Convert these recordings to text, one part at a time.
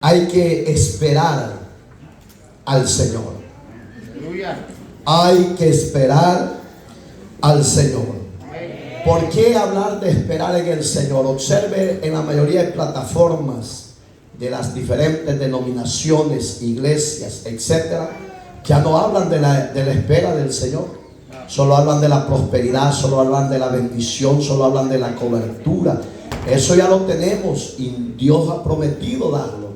Hay que esperar al Señor. Hay que esperar al Señor. ¿Por qué hablar de esperar en el Señor? Observe en la mayoría de plataformas de las diferentes denominaciones, iglesias, etcétera, ya no hablan de la espera del Señor. Solo hablan de la prosperidad, solo hablan de la bendición, solo hablan de la cobertura. Eso ya lo tenemos y Dios ha prometido darlo.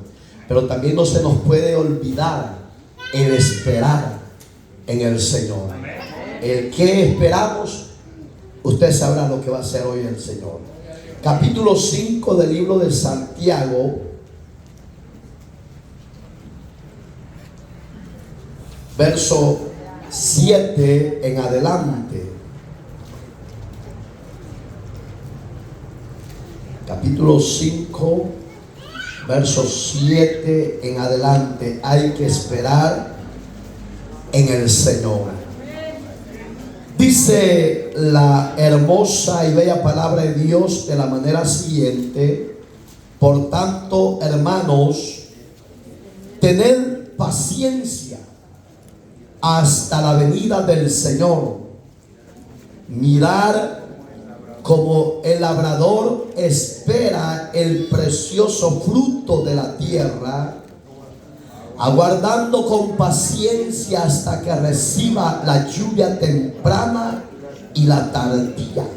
Pero también no se nos puede olvidar el esperar en el Señor. El que esperamos, usted sabrá lo que va a hacer hoy el Señor. Capítulo 5 del libro de Santiago, verso 7 en adelante. Capítulo 5, verso 7 en adelante. Hay que esperar en el Señor. Dice la hermosa y bella palabra de Dios de la manera siguiente: por tanto, hermanos, tened paciencia hasta la venida del Señor. Mirad como el labrador espera el precioso fruto de la tierra, aguardando con paciencia hasta que reciba la lluvia temprana y la tardía.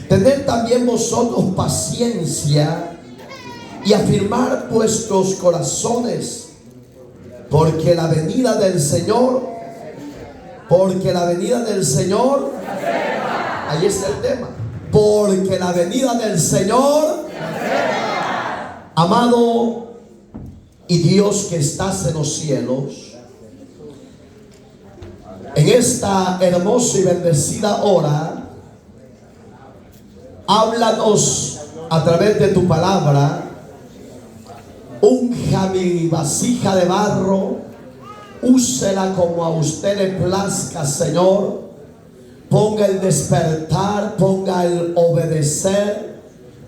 Tened también vosotros paciencia y afirmar vuestros corazones, porque la venida del Señor, ahí está el tema. Porque la venida del Señor, amado y Dios que estás en los cielos, en esta hermosa y bendecida hora, háblanos a través de tu palabra. Unja mi vasija de barro, úsela como a usted le plazca, Señor. Ponga el despertar, ponga el obedecer,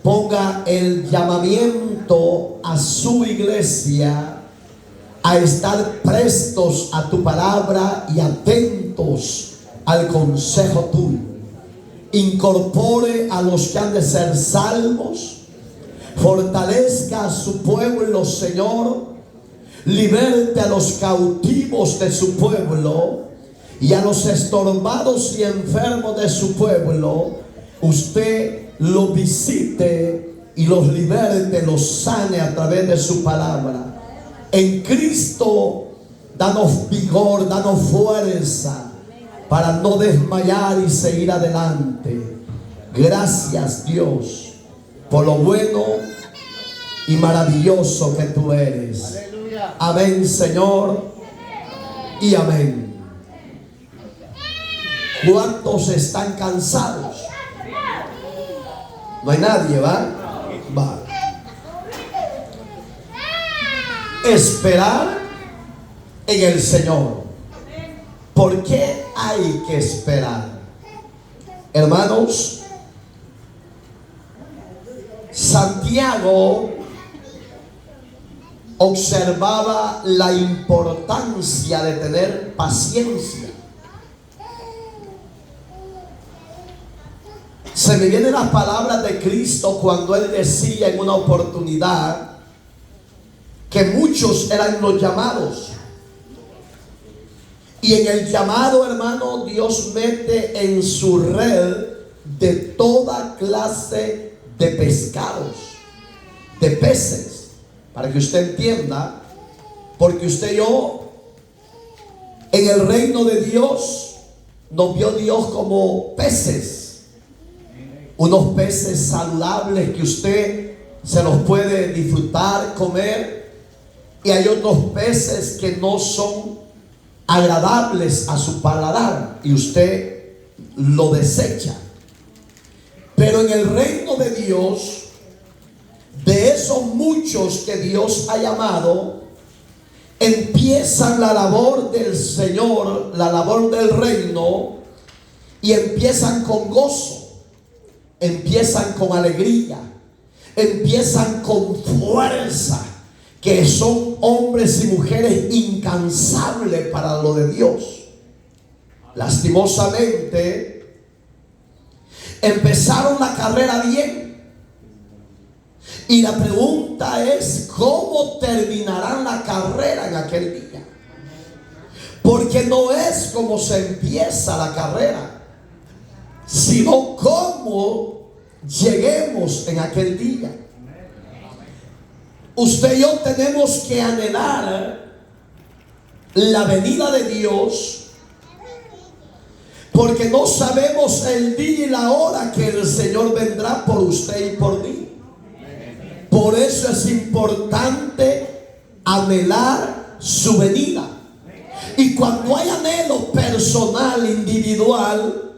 ponga el llamamiento a su iglesia a estar prestos a tu palabra y atentos al consejo tuyo. Incorpore a los que han de ser salvos, fortalezca a su pueblo, Señor, liberte a los cautivos de su pueblo y a los estorbados y enfermos de su pueblo. Usted los visite y los liberte, los sane a través de su palabra. En Cristo, danos vigor, danos fuerza para no desmayar y seguir adelante. Gracias, Dios, por lo bueno y maravilloso que tú eres. Amén, Señor, y amén. ¿Cuántos están cansados? No hay nadie, ¿va? Va. Esperar en el Señor. ¿Por qué hay que esperar? Hermanos, Santiago observaba la importancia de tener paciencia. Se me vienen las palabras de Cristo cuando Él decía en una oportunidad que muchos eran los llamados. Y en el llamado, hermano, Dios mete en su red de toda clase de pescados, de peces, para que usted entienda, porque usted y yo, en el reino de Dios, nos vio Dios como peces. Unos peces saludables que usted se los puede disfrutar, comer. Y hay otros peces que no son agradables a su paladar y usted lo desecha. Pero en el reino de Dios, de esos muchos que Dios ha llamado, empiezan la labor del Señor, la labor del reino, y empiezan con gozo. Empiezan con alegría, empiezan con fuerza, que son hombres y mujeres incansables para lo de Dios. Lastimosamente, empezaron la carrera bien. Y la pregunta es, ¿cómo terminarán la carrera en aquel día? Porque no es como se empieza la carrera, sino cómo lleguemos en aquel día. Usted y yo tenemos que anhelar la venida de Dios, porque no sabemos el día y la hora que el Señor vendrá por usted y por mí. Por eso es importante anhelar su venida. Y cuando hay anhelo personal, individual,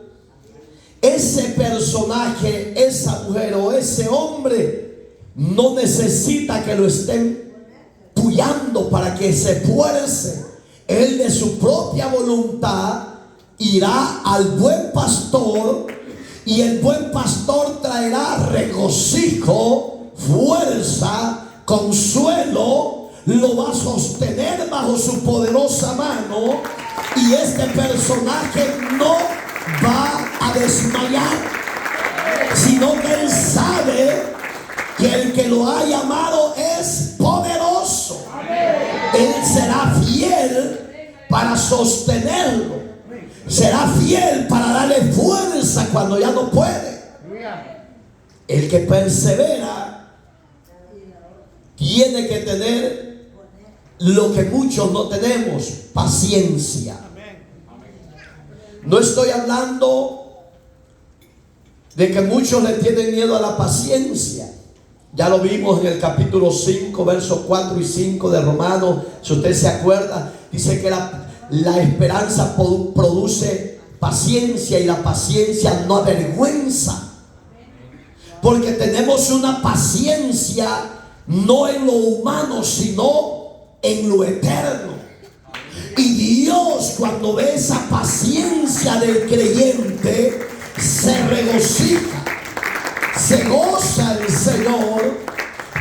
ese personaje, esa mujer o ese hombre no necesita que lo estén puyando para que se esfuerce. Él de su propia voluntad irá al buen pastor, y el buen pastor traerá regocijo, fuerza, consuelo, lo va a sostener bajo su poderosa mano, y este personaje no va a desmayar, sino que él sabe que el que lo ha llamado es poderoso. Él será fiel para sostenerlo, será fiel para darle fuerza cuando ya no puede. El que persevera tiene que tener lo que muchos no tenemos: paciencia. No estoy hablando de que muchos le tienen miedo a la paciencia. Ya lo vimos en el capítulo 5, versos 4 y 5 de Romanos. Si usted se acuerda, dice que la esperanza produce paciencia, y la paciencia no avergüenza. Porque tenemos una paciencia no en lo humano, sino en lo eterno. Y Dios, cuando ve esa paciencia del creyente, se regocija, se goza el Señor,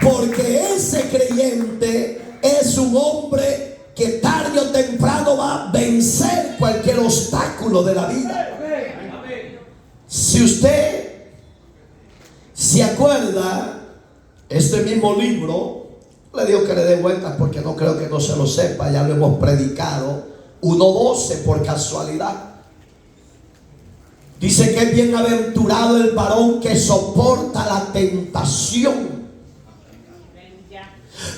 porque ese creyente es un hombre que tarde o temprano va a vencer cualquier obstáculo de la vida. Si usted se acuerda, este mismo libro, le digo que le dé vueltas porque no creo que no se lo sepa, ya lo hemos predicado, 1:12 por casualidad. Dice que es bienaventurado el varón que soporta la tentación.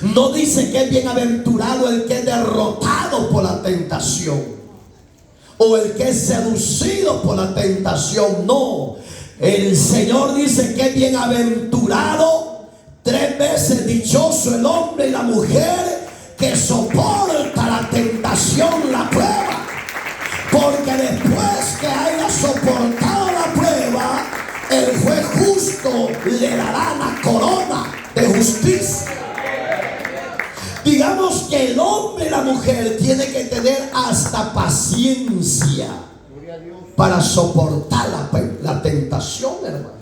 No dice que es bienaventurado el que es derrotado por la tentación, o el que es seducido por la tentación. No, el Señor dice que es bienaventurado, 3 veces dichoso el hombre y la mujer que soporta la tentación, la prueba. Porque después que haya soportado la prueba, el juez justo le dará la corona de justicia. Digamos que el hombre y la mujer tienen que tener hasta paciencia para soportar la tentación, hermano.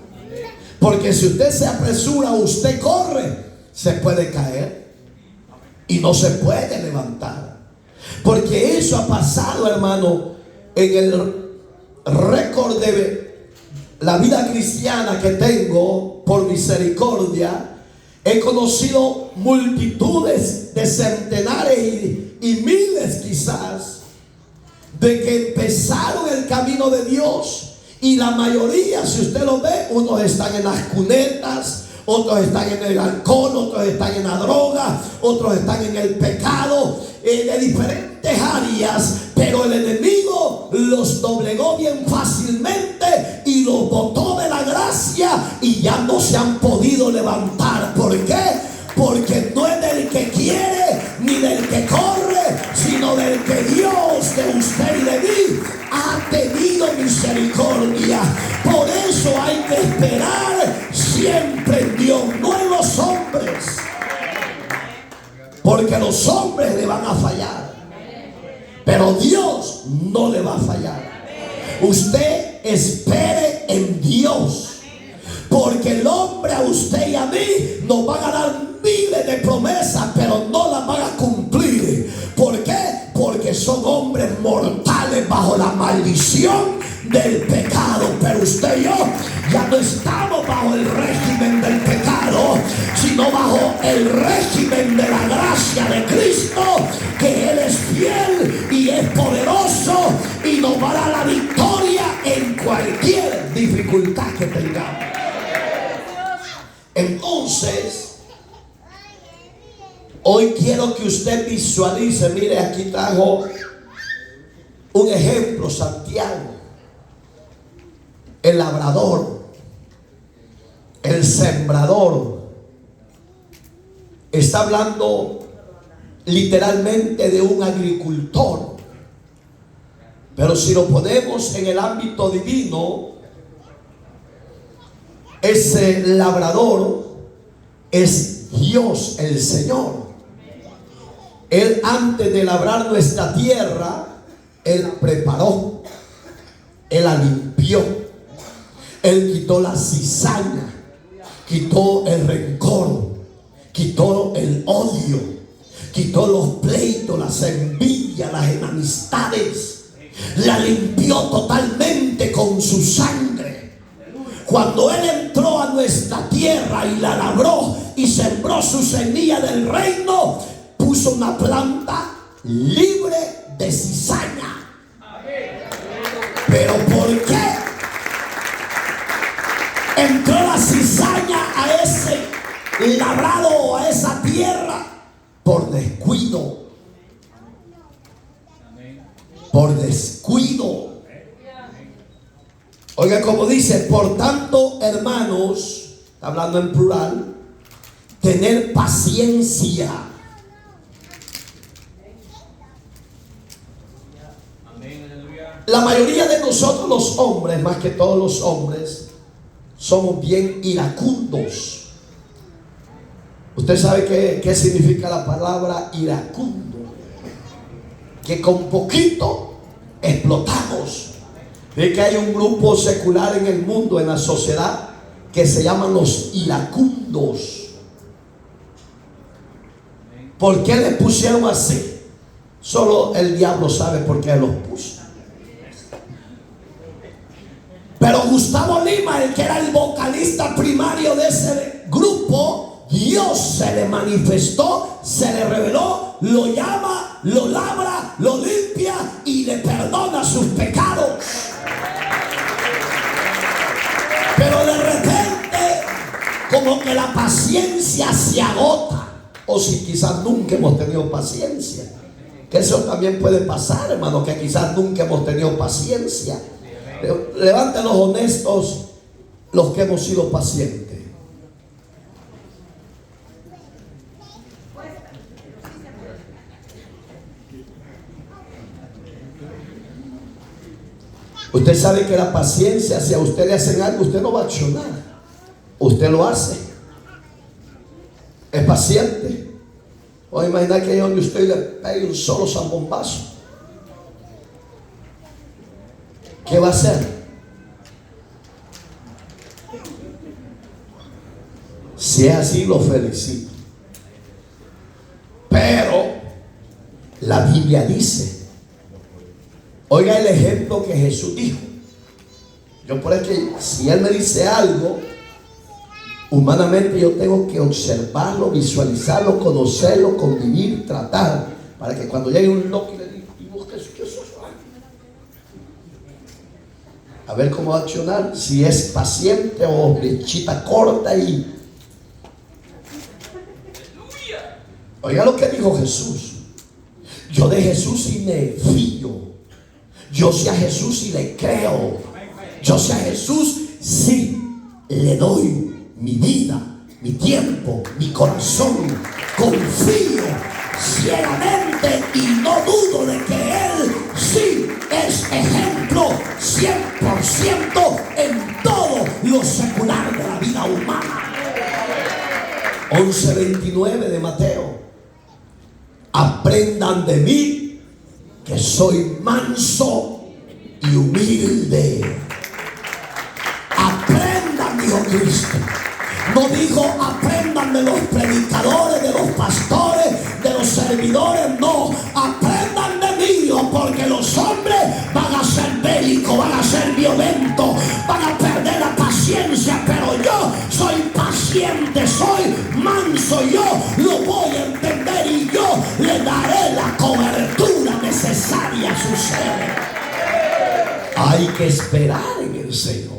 Porque si usted se apresura, usted corre, se puede caer y no se puede levantar. Porque eso ha pasado, hermano, en el récord de la vida cristiana que tengo, por misericordia. He conocido multitudes de centenares y miles quizás, de que empezaron el camino de Dios, y la mayoría, si usted lo ve, unos están en las cunetas, otros están en el alcohol, otros están en la droga, otros están en el pecado, de diferentes áreas, pero el enemigo los doblegó bien fácilmente y los botó de la gracia, y ya no se han podido levantar. ¿Por qué? Porque no es del que quiere ni del que corre, sino del que Dios de usted y de mí ha tenido misericordia. Por eso hay que esperar siempre en Dios, no en los hombres, porque los hombres le van a fallar, pero Dios no le va a fallar. Usted espere en Dios, porque el hombre a usted y a mí nos va a ganar 1000 miles de promesas, pero no las van a cumplir. ¿Por qué? Porque son hombres mortales bajo la maldición del pecado. Pero usted y yo ya no estamos bajo el régimen del pecado, sino bajo el régimen de la gracia de Cristo, que Él es fiel y es poderoso y nos va a dar la victoria en cualquier dificultad que tengamos. Entonces, hoy quiero que usted visualice. Mire, aquí trajo un ejemplo, Santiago. El labrador, el sembrador, está hablando literalmente de un agricultor. Pero si lo ponemos en el ámbito divino, ese labrador es Dios el Señor. Él, antes de labrar nuestra tierra, Él preparó, Él la limpió, Él quitó la cizaña, quitó el rencor, quitó el odio, quitó los pleitos, las envidias, las enemistades. La limpió totalmente con su sangre. Cuando Él entró a nuestra tierra y la labró y sembró su semilla del reino, puso una planta libre de cizaña. ¿Pero por qué entró la cizaña a ese labrado o a esa tierra? Por descuido. Por descuido. Oiga como dice: por tanto, hermanos, hablando en plural, tener paciencia. La mayoría de nosotros los hombres, más que todos los hombres, somos bien iracundos. Usted sabe qué significa la palabra iracundo. Que con poquito explotamos. Ve que hay un grupo secular en el mundo, en la sociedad, que se llaman los iracundos. ¿Por qué le pusieron así? Solo el diablo sabe por qué los puso. Pero Gustavo Lima, el que era el vocalista primario de ese grupo, Dios se le manifestó, se le reveló, lo llama, lo labra, lo limpia y le perdona sus pecados. Pero de repente, como que la paciencia se agota. O si quizás nunca hemos tenido paciencia, que eso también puede pasar, hermano, que quizás nunca hemos tenido paciencia. Levanten los honestos, los que hemos sido pacientes. Usted sabe que la paciencia, si a usted le hacen algo, usted no va a accionar, usted lo hace. Es paciente. O imagina que donde usted le pegue un solo zambombazo, ¿qué va a hacer? Si es así, lo felicito. Pero la Biblia dice, oiga el ejemplo que Jesús dijo. Yo por eso que si Él me dice algo, humanamente yo tengo que observarlo, visualizarlo, conocerlo, convivir, tratar, para que cuando llegue un loco y le diga, ¿y vos qué sos? A ver cómo va a accionar, si es paciente o flechita corta y... Oiga lo que dijo Jesús. Yo de Jesús sí me fío. Yo sí a Jesús sí le creo. Yo sí a Jesús sí le doy mi vida, mi tiempo, mi corazón. Confío ciegamente y no dudo de que Él sí es ejemplo 100% en todo lo secular de la vida humana. 11:29 de Mateo. Aprendan de mí, que soy manso y humilde. Aprendan, dijo Cristo, No dijo aprendan de los predicadores, de los pastores, de los servidores. No, aprendan de mí, porque los hombres van a ser bélicos, van a ser violentos, van a perder la paciencia, pero yo soy paciente, soy manso, yo lo voy a entender y yo le daré la cobertura necesaria a su ser. Hay que esperar en el Señor.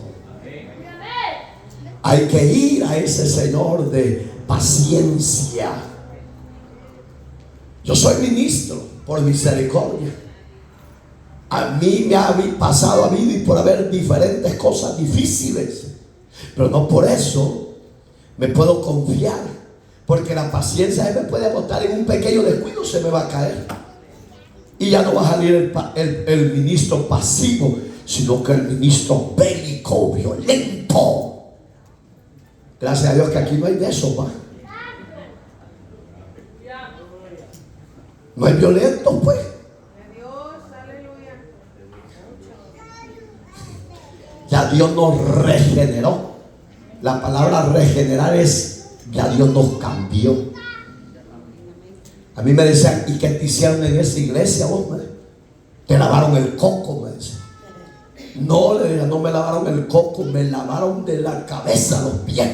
Hay que ir a ese Señor de paciencia. Yo soy ministro por misericordia. A mí me ha pasado a mí y por haber diferentes cosas difíciles, pero no por eso me puedo confiar, porque la paciencia me puede botar en un pequeño descuido, se me va a caer y ya no va a salir el ministro pasivo, sino que el ministro bélico, violento. Gracias a Dios que aquí no hay de eso, ¿va? No hay violentos, pues. Ya Dios nos regeneró. La palabra regenerar es ya Dios nos cambió. A mí me decían, ¿y qué te hicieron en esa iglesia vos? Te lavaron el coco, me decían. No, le dije, no me lavaron el coco, me lavaron de la cabeza a los pies.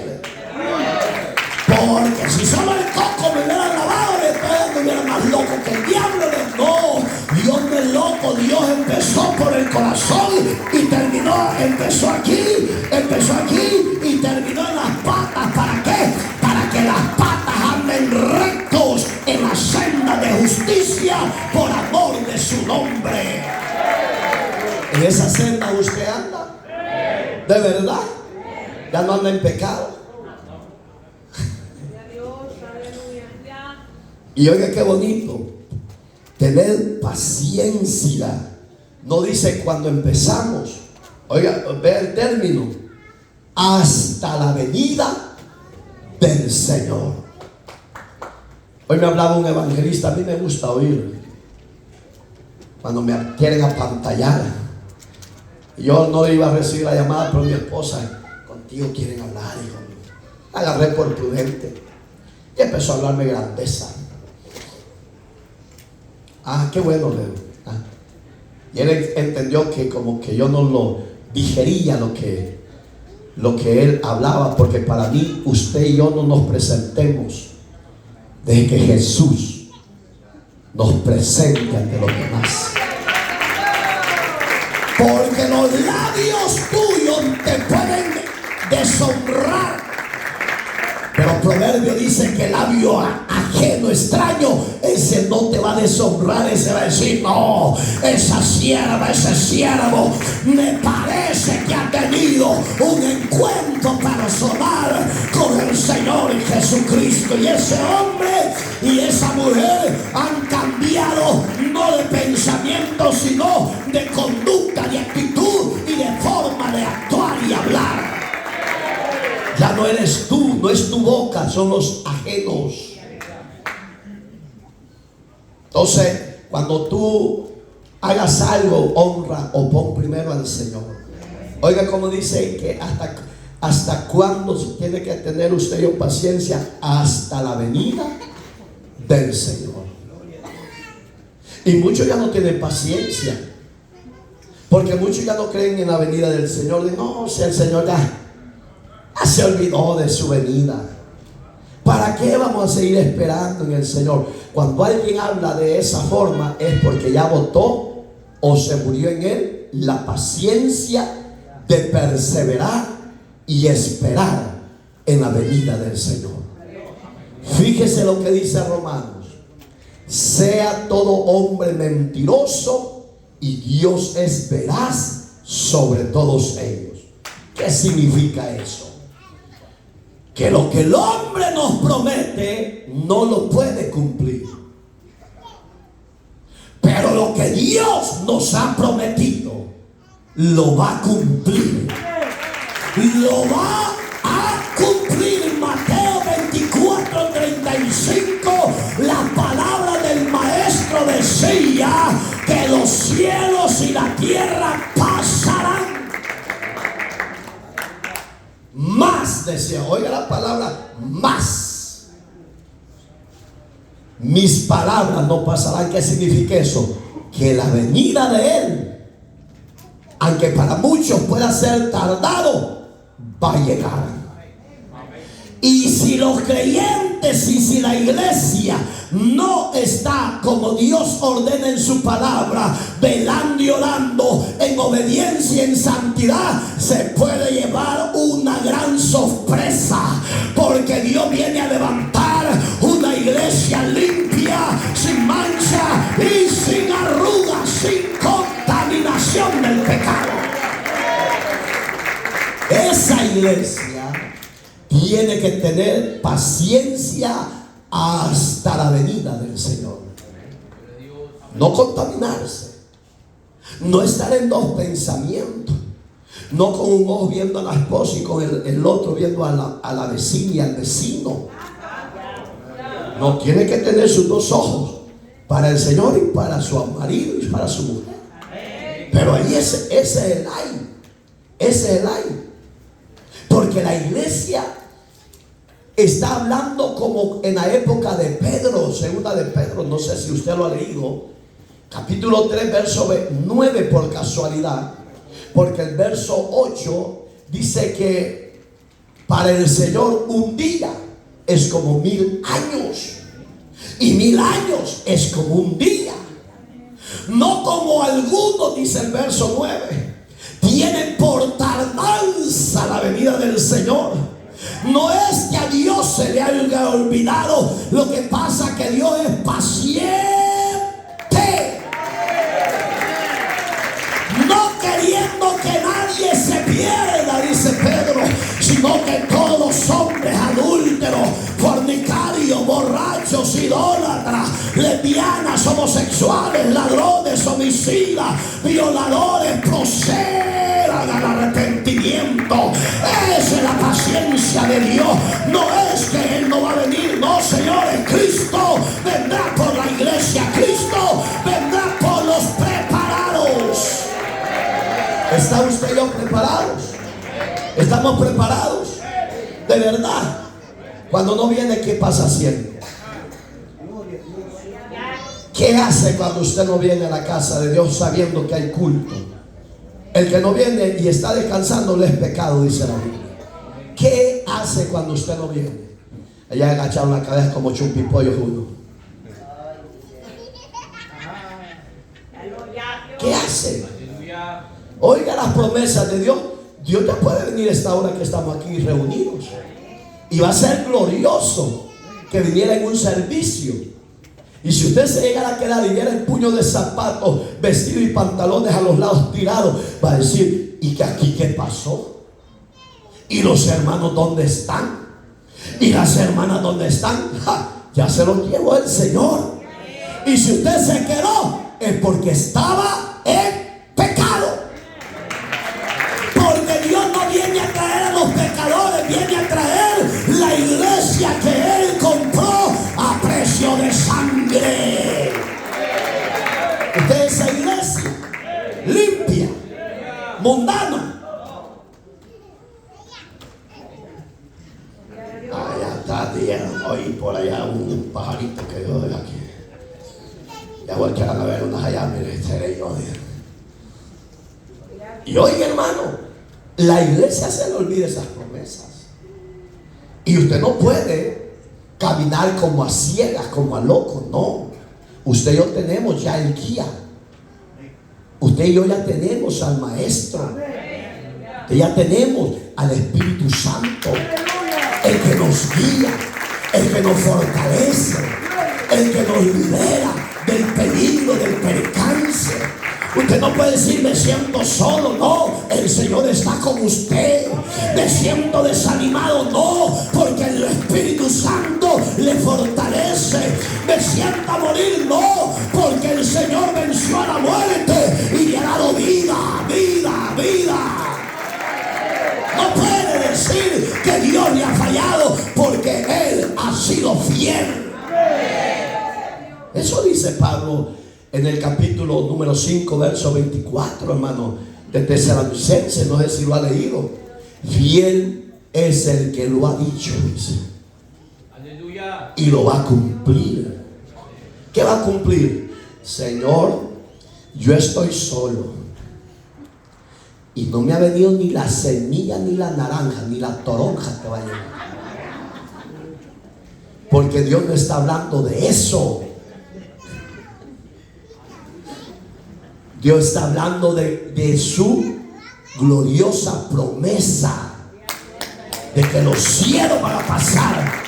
Porque si solo el coco me hubieran lavado, después me hubiera más loco que el diablo. No, Dios no es loco. Dios empezó por el corazón y terminó, empezó aquí y terminó en las patas. ¿Para qué? Para que las patas anden rectos en la senda de justicia por amor de su nombre. En esa senda usted anda, de verdad, ya no anda en pecado. Y oiga qué bonito, tener paciencia. No dice cuando empezamos, oiga, vea el término, hasta la venida del Señor. Hoy me hablaba un evangelista, a mí me gusta oír cuando me quieren apantallar. Yo no iba a recibir la llamada, pero mi esposa, contigo quieren hablar, hijo mío. Agarré por prudente y empezó a hablarme grandeza. Ah, qué bueno, Leo. Y él entendió que como que yo no lo digería lo que él hablaba, porque para mí usted y yo no nos presentemos desde que Jesús nos presente ante los demás. Porque los labios tuyos te pueden deshonrar, pero Proverbio dice que el labio ajeno, extraño, ese no te va a deshonrar. Ese va a decir, no, esa sierva, ese siervo, me parece que ha tenido un encuentro personal con el Señor Jesucristo. Y ese hombre y esa mujer han cambiado, no de pensamiento, sino de conducta, de actitud y de forma de actuar y hablar. Ya no eres tú, no es tu boca, son los ajenos. Entonces, cuando tú hagas algo, honra o pon primero al Señor. Oiga como dice que hasta cuándo tiene que tener usted y yo paciencia, hasta la venida del Señor. Y muchos ya no tienen paciencia, porque muchos ya no creen en la venida del Señor. No, si el Señor ya se olvidó de su venida, ¿para qué vamos a seguir esperando en el Señor? Cuando alguien habla de esa forma es porque ya votó o se murió en él la paciencia de perseverar y esperar en la venida del Señor. Fíjese lo que dice Romanos: sea todo hombre mentiroso y Dios es veraz sobre todos ellos. ¿Qué significa eso? Que lo que el hombre nos promete no lo puede cumplir, pero lo que Dios nos ha prometido lo va a cumplir. Lo va a cumplir. Mateo 24:35, la palabra del maestro decía que los cielos y la tierra pasarán, mas más, decía, oiga la palabra, más. Mis palabras no pasarán. ¿Qué significa eso? Que la venida de Él, aunque para muchos pueda ser tardado, va a llegar. Y si los creyentes y si la iglesia no está como Dios ordena en su palabra, velando y orando en obediencia y en santidad, se puede llevar una gran sorpresa, porque Dios viene a levantar una iglesia limpia, sin mancha y sin arrugas, sin contaminación del pecado. Esa iglesia tiene que tener paciencia hasta la venida del Señor. No contaminarse, no estar en dos pensamientos, no con un ojo viendo a la esposa y con el otro viendo a la vecina y al vecino. No, tiene que tener sus dos ojos para el Señor y para su marido y para su mujer. Pero ahí ese es el ay. Ese es el ay. Porque la iglesia está hablando como en la época de Pedro, segunda de Pedro, no sé si usted lo ha leído, capítulo 3, verso 9 por casualidad, porque el verso 8 dice que para el Señor un día es como 1000 años, y 1000 años es como un día. No como algunos, dice el verso 9, tienen por tardanza la venida del Señor. No es que a Dios se le haya olvidado, lo que pasa que Dios es paciente, no queriendo que nadie se pierda, dice Pedro, sino que todos los hombres adúlteros, fornicarios, borrachos, idólatras, lesbianas, homosexuales, ladrones, homicidas, violadores, procedan al arrepentimiento. Esa es la paciencia de Dios. No es que Él no va a venir, no, señores. Cristo vendrá por la iglesia, Cristo vendrá por los preparados. ¿Está usted y yo preparados? ¿Estamos preparados? De verdad. Cuando no viene, ¿qué pasa siempre? ¿Qué hace cuando usted no viene a la casa de Dios sabiendo que hay culto? El que no viene y está descansando le es pecado, dice la Biblia. ¿Qué hace cuando usted no viene? Allá agacharon la cabeza como chumpipollos uno. ¿Qué hace? Oiga las promesas de Dios. Dios ya puede venir a esta hora que estamos aquí reunidos. Y va a ser glorioso que viniera en un servicio. Y si usted se llegara a quedar y viera el puño de zapatos, vestido y pantalones a los lados tirados, va a decir, ¿y que aquí qué pasó? ¿Y los hermanos dónde están? ¿Y las hermanas dónde están? ¡Ja! Ya se los llevó el Señor. Y si usted se quedó, es porque estaba en pecado. Porque Dios no viene a traer a los pecadores, viene a traer la iglesia que Él compró a precio de sangre. Usted es esa iglesia limpia, mundana. Allá está, oí por allá un pajarito que yo de aquí. Ya voy a echar a ver unas allá, mire, estaré yo. Y oiga, hermano, la iglesia se le olvida esas promesas. Y usted no puede caminar como a ciegas, como a locos, no. Usted y yo tenemos ya el guía. Usted y yo ya tenemos al Maestro. Usted ya tenemos al Espíritu Santo, el que nos guía, el que nos fortalece, el que nos libera del peligro, del percance. Usted no puede decir me siento solo, no, el Señor está con usted. Me siento desanimado, no, porque el Espíritu Santo le fortalece. Me siento a morir, no, porque el Señor venció a la muerte y le ha dado vida, vida, vida. No puede decir que Dios le ha fallado, porque Él ha sido fiel. Eso dice Pablo en el capítulo número 5, verso 24, hermano, de Tesalonicenses, no sé si lo ha leído. Fiel es el que lo ha dicho, dice. Aleluya. Y lo va a cumplir. ¿Qué va a cumplir? Señor, yo estoy solo. Y no me ha venido ni la semilla, ni la naranja, ni la toronja que va a llevar. Porque Dios no está hablando de eso. Dios está hablando de su gloriosa promesa. De que los cielos van a pasar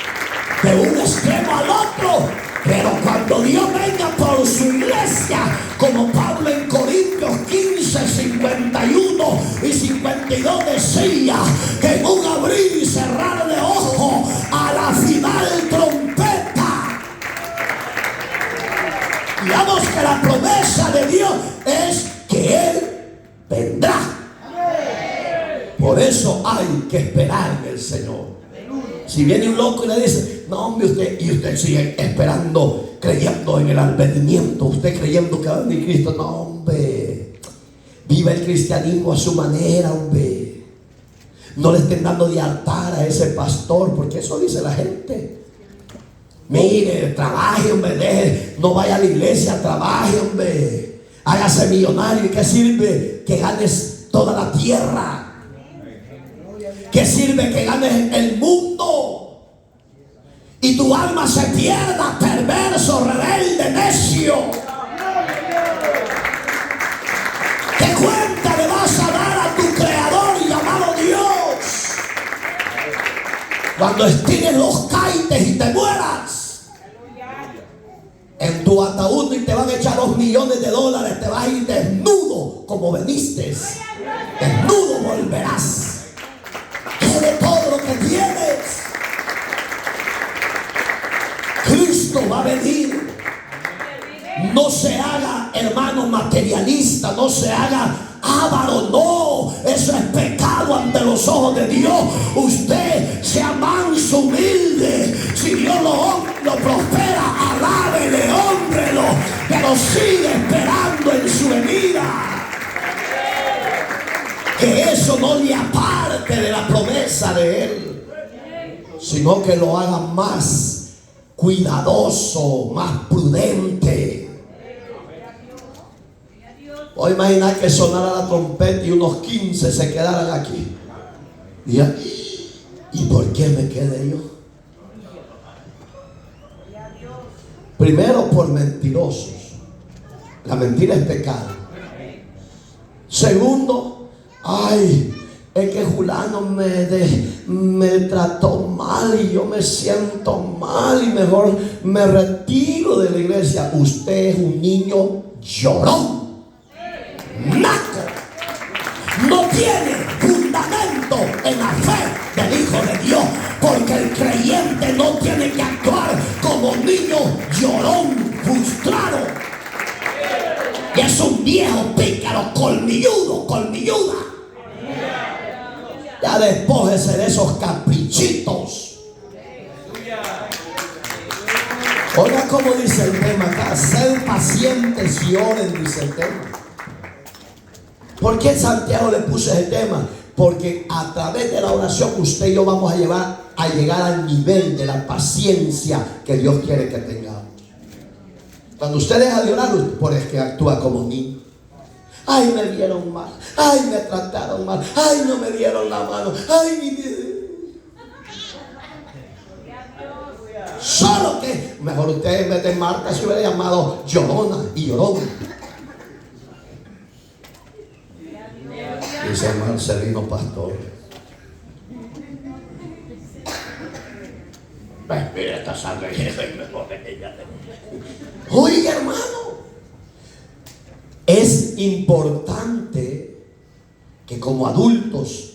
de un extremo al otro. Pero cuando Dios venga por su iglesia, como Pablo en Corintios 15, 51 y 52 decía, que en un abrir y cerrar de ojos, a la final trompeta. Digamos que la promesa de Dios es que Él vendrá. Por eso hay que esperar en el Señor. Si viene un loco y le dice, no hombre, usted sigue esperando, creyendo en el advenimiento, usted creyendo que va a venir Cristo. No hombre, viva el cristianismo a su manera, hombre. No le estén dando de altar a ese pastor, porque eso dice la gente. Mire, trabaje, hombre, no vaya a la iglesia, trabaje, hombre, hágase millonario. ¿Y qué sirve que ganes toda la tierra? ¿Qué sirve que ganes el mundo y tu alma se pierda, perverso, rebelde, necio? ¿Qué cuenta le vas a dar a tu creador y llamado Dios cuando estires los caites y te mueras en tu ataúd y te van a echar $2 millones? Te vas a ir desnudo como veniste, desnudo volverás. De todo lo que tienes, Cristo va a venir. No se haga, hermano, materialista, no se haga avaro, no, eso es pecado ante los ojos de Dios. Usted sea manso, humilde. Si Dios lo prospera, alábele, hómbrelo, pero sigue esperando en su venida. Que eso no le aparte de la promesa de Él, sino que lo haga más cuidadoso, más prudente. Voy a imaginar que sonara la trompeta y unos 15 se quedaran aquí. ¿Y por qué me quedé yo? Primero, por mentirosos. La mentira es pecado. Segundo, ay, es que Julano me trató mal y yo me siento mal y mejor me retiro de la iglesia. Usted es un niño llorón, naco, no tiene fundamento en la fe del Hijo de Dios, porque el creyente no tiene que actuar como niño llorón, frustrado. Y es un viejo pícaro, colmilluda. Ya despójese de esos caprichitos. Oiga cómo dice el tema acá: sed pacientes y oren, dice el tema. ¿Por qué Santiago le puso ese tema? Porque a través de la oración usted y yo vamos a llegar al nivel de la paciencia que Dios quiere que tengamos. Cuando usted deja de orar, por es que actúa como niño. Ay, me vieron mal. Ay, me trataron mal. Ay, no me dieron la mano. Ay, solo que mejor usted en vez de Marta se hubiera llamado Llorona y Llorona. Dice Marcelino Pastor. Mira esta sangre. Oiga, hermano, es importante que como adultos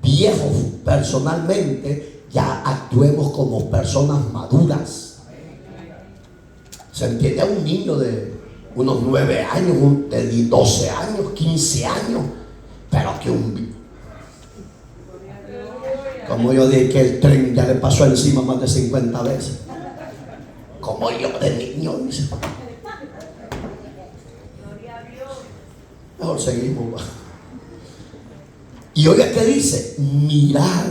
viejos personalmente ya actuemos como personas maduras. Se entiende a un niño de unos 9 años, de 12 años, 15 años, pero que como yo dije que el tren ya le pasó encima más de 50 veces. Como yo de niño, dice. Mejor seguimos. Y oiga que dice, mirar.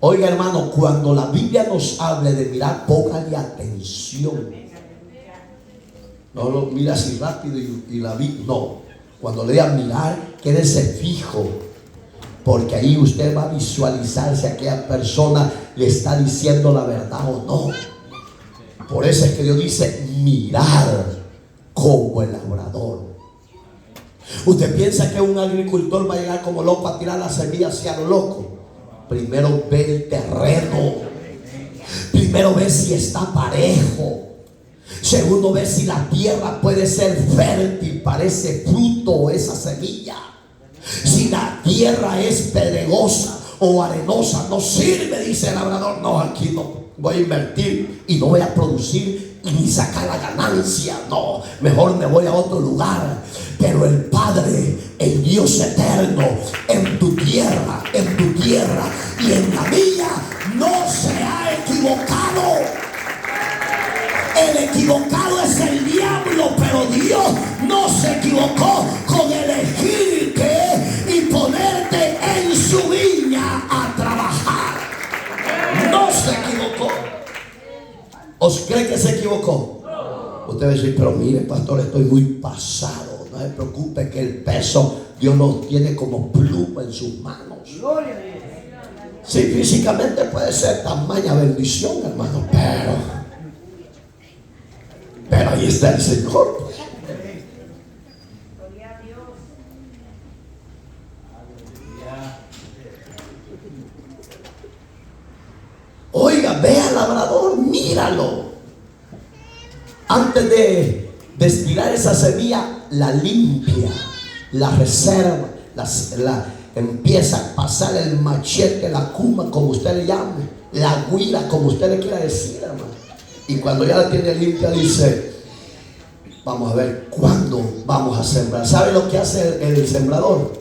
Oiga, hermano, cuando la Biblia nos hable de mirar, póngale atención. No lo mira así rápido y la vi. No, cuando le diga mirar, quédese fijo, porque ahí usted va a visualizar si aquella persona le está diciendo la verdad o no. Por eso es que Dios dice mirar como el labrador. Usted piensa que un agricultor va a llegar como loco a tirar la semilla hacia lo loco. Primero ve el terreno. Primero ve si está parejo. Segundo, ve si la tierra puede ser fértil para ese fruto o esa semilla. Si la tierra es pedregosa o arenosa, no sirve, dice el labrador. No, aquí no voy a invertir y no voy a producir ni sacar la ganancia. No, mejor me voy a otro lugar. Pero el Padre, el Dios eterno, en tu tierra y en la mía, no se ha equivocado. El equivocado es el diablo, pero Dios no se equivocó con elegirte y ponerte en su viña a trabajar. No se equivocó. ¿Os cree que se equivocó? Usted va a decir, pero mire, pastor, estoy muy pasado. No se preocupe que el peso Dios lo tiene como pluma en sus manos. Sí, físicamente puede ser tamaña bendición, hermano, pero ahí está el Señor. Oiga, ve al labrador, míralo. Antes de estirar esa semilla, la limpia, la reserva, empieza a pasar el machete, la cuma, como usted le llame, la guira, como usted le quiera decir, hermano. Y cuando ya la tiene limpia, dice, vamos a ver cuándo vamos a sembrar. ¿Sabe lo que hace el sembrador?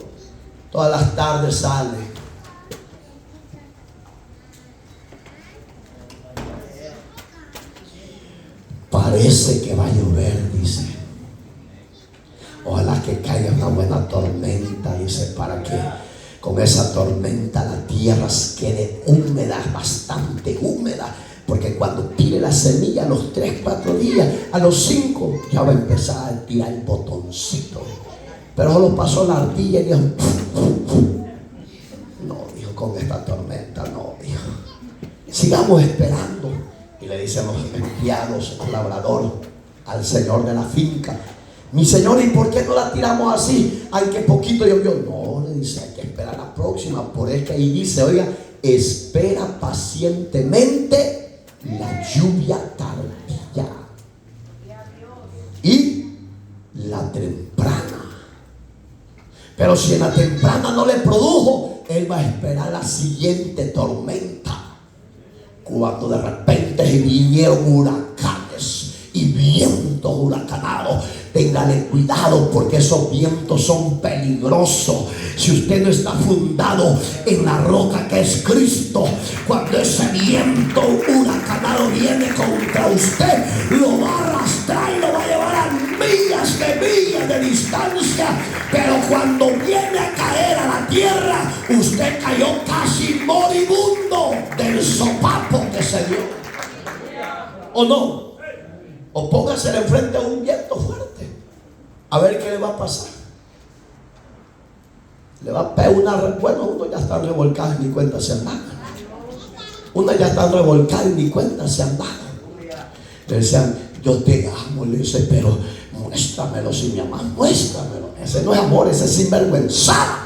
Todas las tardes sale. Parece que va a llover, dice. Ojalá que caiga una buena tormenta, dice, para que con esa tormenta la tierra quede húmeda, bastante húmeda. Porque cuando tire la semilla a los 3-4 días, a los 5 ya va a empezar a tirar el botoncito. Pero solo pasó la ardilla y dijo, no, dijo, con esta tormenta no, dijo, sigamos esperando. Y le dicen los empleados al labrador, al señor de la finca, mi señor, ¿y por qué no la tiramos así? Ay, que poquito llovió. No, le dice, hay que esperar la próxima. Por eso ahí dice, oiga, espera pacientemente la lluvia tardía y la temprana. Pero si en la temprana no le produjo, él va a esperar la siguiente tormenta. Cuando de repente vinieron huracanes y vientos huracanados, téngale cuidado, porque esos vientos son peligrosos. Si usted no está fundado en la roca que es Cristo, cuando ese viento huracanado viene contra usted, lo va a arrastrar y lo va a llevar a millas de distancia. Pero cuando viene a caer a la tierra, usted cayó casi moribundo del sopapo que se dio. ¿O no? O póngase enfrente a un viento fuerte, a ver qué le va a pasar. Le va a pegar bueno, uno ya está revolcado y ni cuenta se han dado. Una ya está revolcada y ni cuenta se han dado. Le decían, yo te amo, le dice, pero muéstramelo, si me amas, muéstramelo. Ese no es amor, ese es sinvergüenza.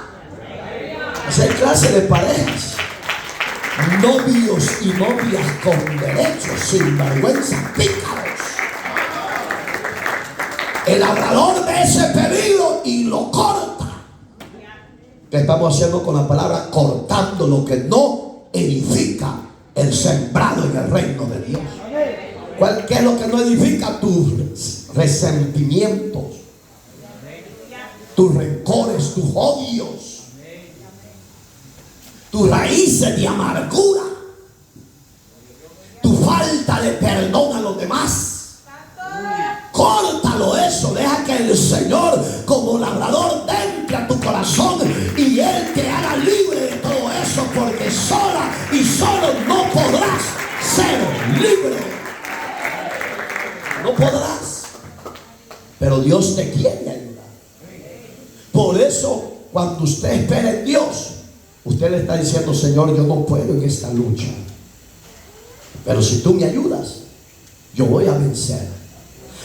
Esa es clase de parejas, novios y novias con derechos, sinvergüenza, pícaros. El labrador ve ese peligro y lo corta. ¿Qué estamos haciendo con la palabra? Cortando lo que no edifica el sembrado en el reino de Dios. ¿Qué es lo que no edifica? Tus resentimientos, tus rencores, tus odios, tus raíces de amargura, tu falta de perdón a los demás. Córtalo eso, deja que el Señor como labrador entre a tu corazón y Él podrás, pero Dios te quiere ayudar. Por eso, cuando usted espera en Dios, usted le está diciendo: Señor, yo no puedo en esta lucha, pero si tú me ayudas, yo voy a vencer.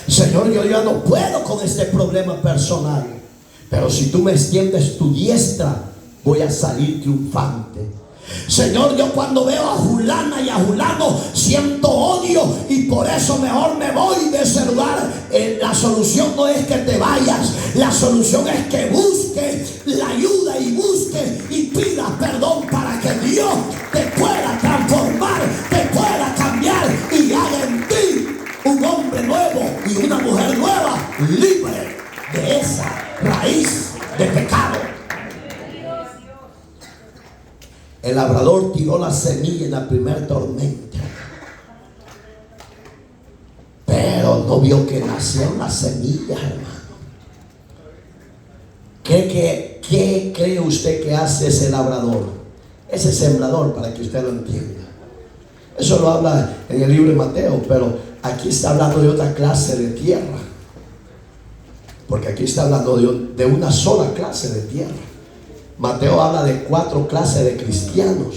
Señor, yo ya no puedo con este problema personal, pero si tú me extiendes tu diestra, voy a salir triunfante. Señor, yo cuando veo a fulana y a fulano siento odio, y por eso mejor me voy de ese lugar. La solución no es que te vayas, la solución es que busques la ayuda y busques y pidas perdón para que Dios te pueda transformar, te pueda cambiar y haga en ti un hombre nuevo y una mujer nueva, libre de esa raíz de pecado. El labrador tiró la semilla en la primera tormenta, pero no vio que nacieron las semillas, hermano. ¿Qué cree usted que hace ese labrador, ese sembrador, para que usted lo entienda? Eso lo habla en el libro de Mateo, pero aquí está hablando de otra clase de tierra, porque aquí está hablando de una sola clase de tierra. Mateo habla de 4 clases de cristianos: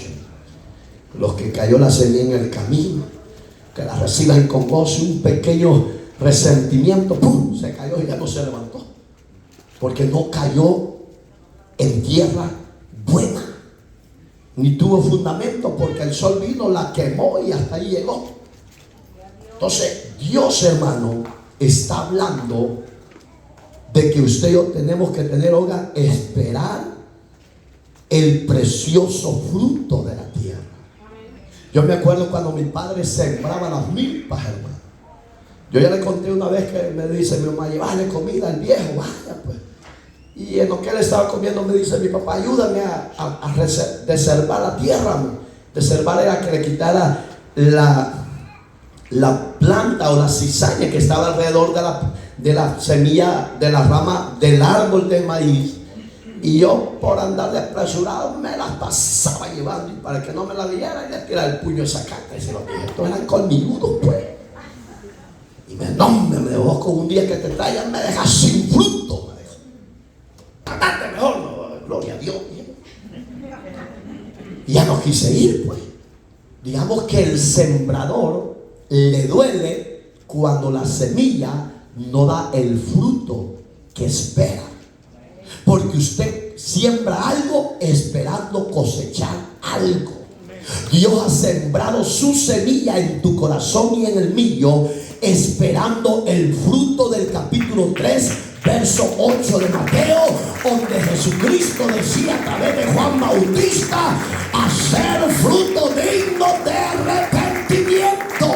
los que cayó la semilla en el camino, que la reciban con gozo, un pequeño resentimiento, ¡pum!, se cayó y ya no se levantó, porque no cayó en tierra buena, ni tuvo fundamento, porque el sol vino, la quemó y hasta ahí llegó. Entonces Dios, hermano, está hablando de que usted y yo tenemos que tener, oiga, esperar el precioso fruto de la tierra. Yo me acuerdo cuando mi padre sembraba las milpas, hermano. Yo ya le conté una vez que me dice mi mamá: llévale comida al viejo, vaya pues. Y en lo que él estaba comiendo me dice mi papá: ayúdame a deservar la tierra. Deservar era que le quitara la planta o la cizaña que estaba alrededor de la semilla, de la rama del árbol de maíz. Y yo, por andar de apresurado, me las pasaba llevando, y para que no me la viera, y le tiraba el puño esa caca. Y se lo dije: estos eran colmilludos, pues. Y me dejó con un día que te traigan, me dejas sin fruto. Me dijo: andate mejor, no, gloria a Dios. Y ya no quise ir, pues. Digamos que el sembrador le duele cuando la semilla no da el fruto que espera. Porque usted siembra algo esperando cosechar algo. Dios ha sembrado su semilla en tu corazón y en el mío, esperando el fruto del capítulo 3, verso 8 de Mateo, donde Jesucristo decía a través de Juan Bautista: hacer fruto digno de arrepentimiento.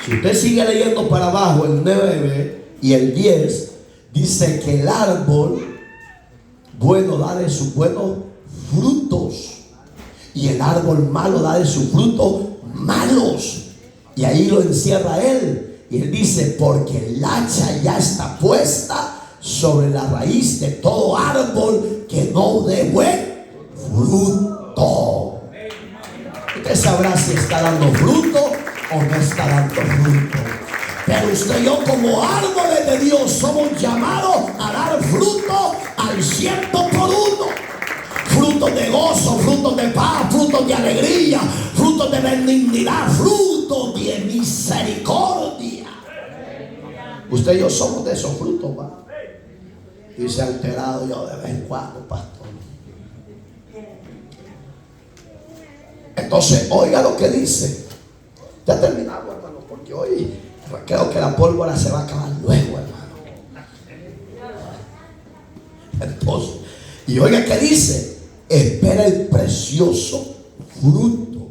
Si usted sigue leyendo para abajo, el 9 y el 10 dice que el árbol bueno da de sus buenos frutos, y el árbol malo da de sus frutos malos. Y ahí lo encierra él. Y él dice: porque el hacha ya está puesta sobre la raíz de todo árbol que no dé buen fruto. Usted sabrá si está dando fruto o no está dando fruto. Pero usted y yo, como árboles de Dios, somos llamados a dar fruto al 100 por 1. Frutos de gozo, frutos de paz, frutos de alegría, frutos de benignidad, frutos de misericordia. Usted y yo somos de esos frutos, ¿va? Dice alterado yo de vez en cuando, pastor. Entonces, oiga lo que dice. Ya terminamos, hermano, porque hoy creo que la pólvora se va a acabar luego, hermano. Entonces, y oiga que dice: espera el precioso fruto.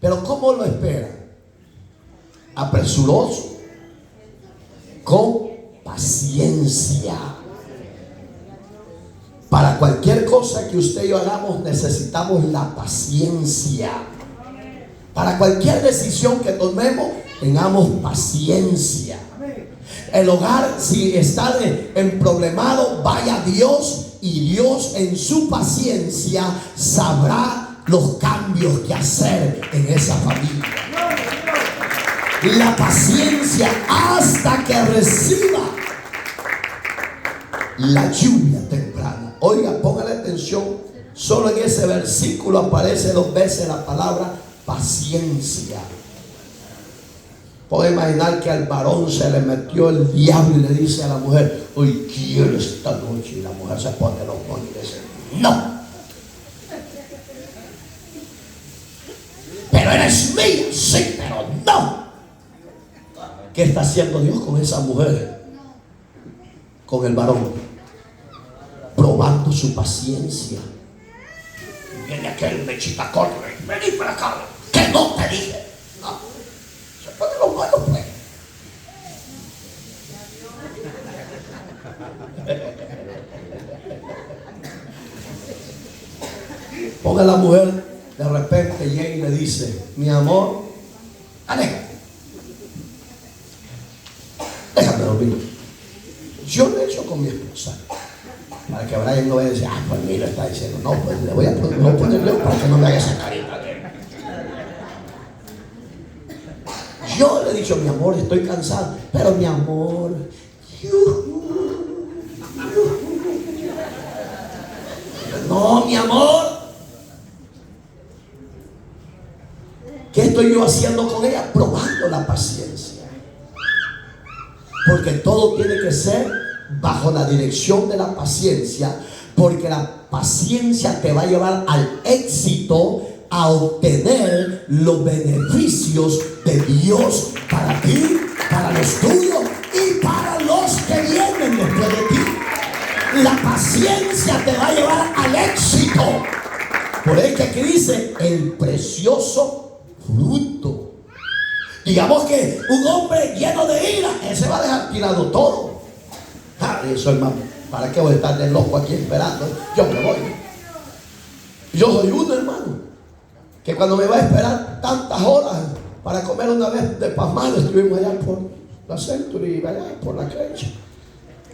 Pero ¿cómo lo espera? Apresuroso, con paciencia. Para cualquier cosa que usted y yo hagamos, necesitamos la paciencia. Para cualquier decisión que tomemos, tengamos paciencia. El hogar, si está emproblemado, vaya a Dios, y Dios en su paciencia sabrá los cambios que hacer en esa familia. la paciencia hasta que reciba la lluvia temprana. Oiga, póngale atención. Solo en ese versículo aparece 2 veces la palabra paciencia. Puedo imaginar que al varón se le metió el diablo y le dice a la mujer: hoy quiero esta noche. Y la mujer se pone los moños y dice: no. Pero eres mía, sí, pero no. ¿Qué está haciendo Dios con esa mujer? Con el varón, probando su paciencia. Viene aquel mechita corta: vení para acá, que no te dije. No. Se pone los malos, pues. Ponga la mujer, de repente llega y le dice: mi amor, aléjate, déjame dormir. Yo lo he hecho con mi esposa, para que Brian no vaya a decir: ah, pues mira, está diciendo. No, pues le voy a ponerle para que no me haga esa carita. Yo le he dicho: mi amor, estoy cansado. Pero mi amor, no, mi amor. ¿Qué estoy yo haciendo con ella? Probando la paciencia. Porque todo tiene que ser bajo la dirección de la paciencia. Porque la paciencia te va a llevar al éxito, a obtener los beneficios de Dios para ti, para los tuyos y para los que vienen después de ti. La paciencia te va a llevar al éxito. Por eso que aquí dice: el precioso fruto. Digamos que un hombre lleno de ira, ese va a dejar tirado todo. Eso, hermano, ¿para qué voy a estar de loco aquí esperando? Yo me voy. Yo soy uno, hermano, que cuando me va a esperar tantas horas para comer una vez de pasmado, estuvimos allá por la Century, allá por la Crecha,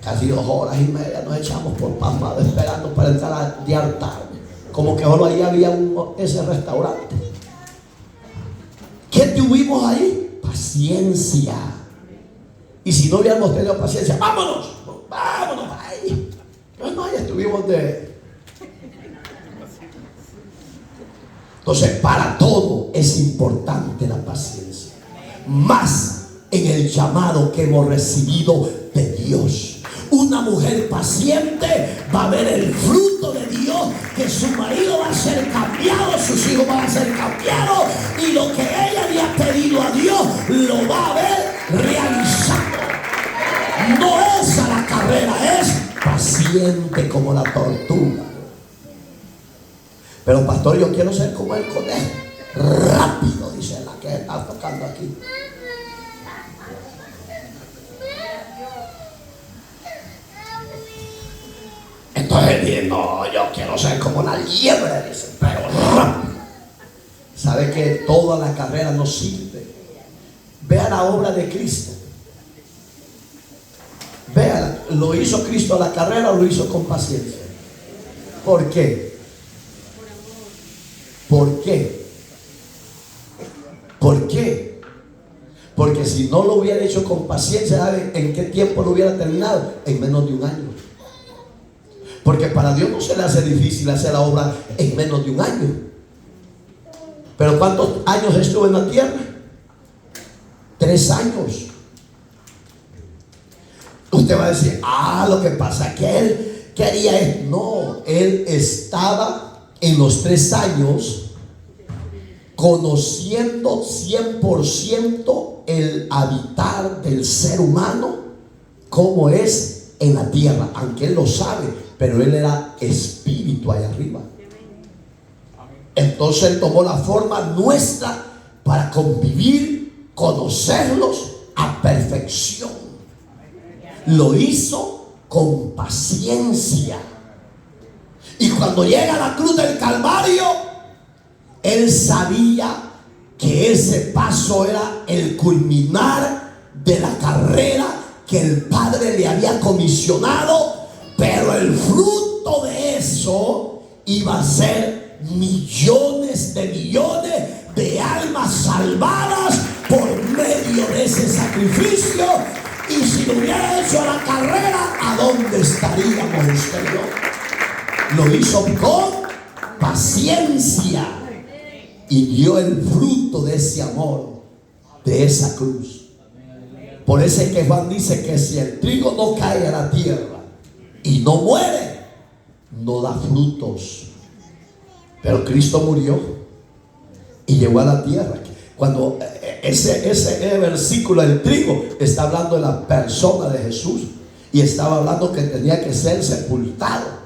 casi 2 horas y media nos echamos por pasmado esperando para entrar a diar tarde, como que solo ahí había ese restaurante. ¿Qué tuvimos ahí? Paciencia. Y si no hubiéramos tenido paciencia, vámonos, ahí. No, ya estuvimos de... Entonces, para todo es importante la paciencia. Más en el llamado que hemos recibido de Dios. Una mujer paciente va a ver el fruto de Dios, que su marido va a ser cambiado, sus hijos van a ser cambiados, y lo que ella le ha pedido a Dios lo va a ver realizado. No es a la carrera, es paciente como la tortuga. Pero pastor, yo quiero ser como el conejo, rápido, dice la que está tocando aquí. Entonces dice: no, yo quiero ser como la liebre, dice, pero rápido. ¿Sabe que toda la carrera no sirve? Vea la obra de Cristo. Vea, ¿lo hizo Cristo la carrera o lo hizo con paciencia? ¿Por qué? ¿Por qué? ¿Por qué? Porque si no lo hubiera hecho con paciencia, ¿sabe en qué tiempo lo hubiera terminado? En menos de 1 año. Porque para Dios no se le hace difícil hacer la obra en menos de 1 año. Pero ¿cuántos años estuvo en la tierra? 3 años. Usted va a decir: lo que pasa es que él quería esto. No, él estaba en los 3 años conociendo 100% el habitar del ser humano, como es en la tierra, aunque él lo sabe, pero él era espíritu allá arriba. Entonces él tomó la forma nuestra para convivir, conocerlos a perfección. Lo hizo con paciencia. Y cuando llega a la cruz del Calvario, él sabía que ese paso era el culminar de la carrera que el Padre le había comisionado, pero el fruto de eso iba a ser millones de almas salvadas por medio medio de ese sacrificio. Y si lo hubiera hecho a la carrera, ¿a dónde estaríamos usted y yo? Lo hizo con paciencia y dio el fruto de ese amor, de esa cruz. Por eso es que Juan dice que si el trigo no cae a la tierra y no muere, no da frutos. Pero Cristo murió y llegó a la tierra. Cuando ese versículo del trigo está hablando de la persona de Jesús y estaba hablando que tenía que ser sepultado.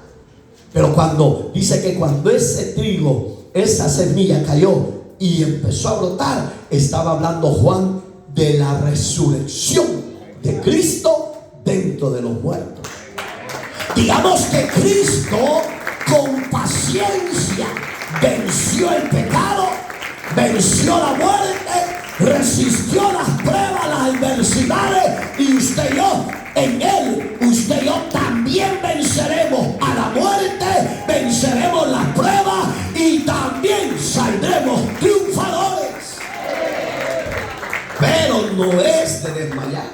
Pero cuando dice que cuando ese trigo, esa semilla cayó y empezó a brotar, estaba hablando Juan de la resurrección de Cristo dentro de los muertos. Digamos que Cristo con paciencia venció el pecado, venció la muerte, resistió las pruebas, las adversidades, y usted y yo, en Él, usted y yo también venceremos a la muerte, venceremos las pruebas y también saldremos triunfadores. Pero no es de desmayar,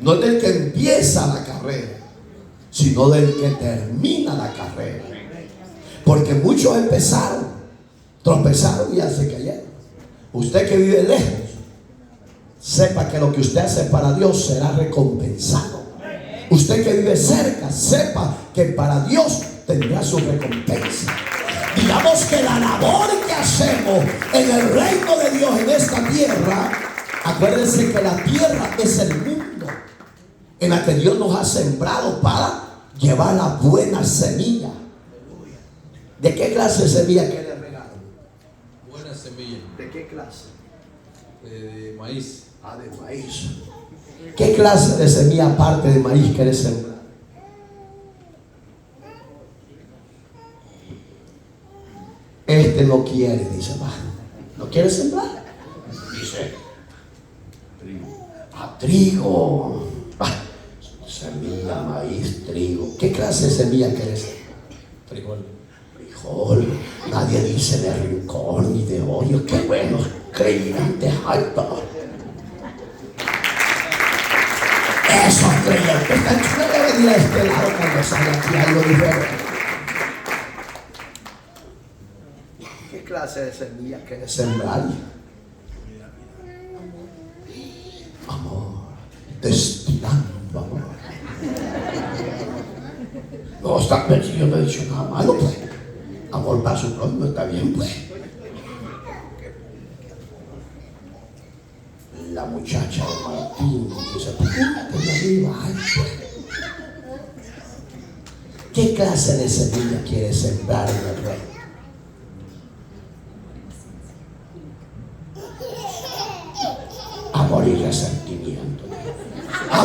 no es del que empieza la carrera, sino del que termina la carrera. Porque muchos empezaron, tropezaron y ya se cayeron. Usted que vive lejos, sepa que lo que usted hace para Dios será recompensado. Usted que vive cerca, sepa que para Dios tendrá su recompensa. Digamos que la labor que hacemos en el reino de Dios en esta tierra, acuérdense que la tierra es el mundo en la que Dios nos ha sembrado para llevar la buena semilla. ¿De qué clase de semilla quiere regalar? Buena semilla. ¿De qué clase? De maíz. Ah, de maíz. ¿Qué clase de semilla aparte de maíz quiere sembrar? Este no quiere, dice, va. ¿No quiere sembrar? Dice, trigo. Semilla, maíz, trigo. ¿Qué clase de semilla quiere sembrar? Frijol. Frijol. Nadie dice de rincón ni de hoyo. Qué buenos creyentes altos. Esos creyentes están chulos de venir a este lado cuando sale aquí algo diferente. ¿Qué clase de semilla quiere sembrar? Amor, destilando amor. No está pensando, yo no he dicho nada malo, pues. Amor para su prójimo está bien, pues. La muchacha de Martín dice, ¿qué clase de semilla quiere sembrar en el reino? Amor y resentimiento.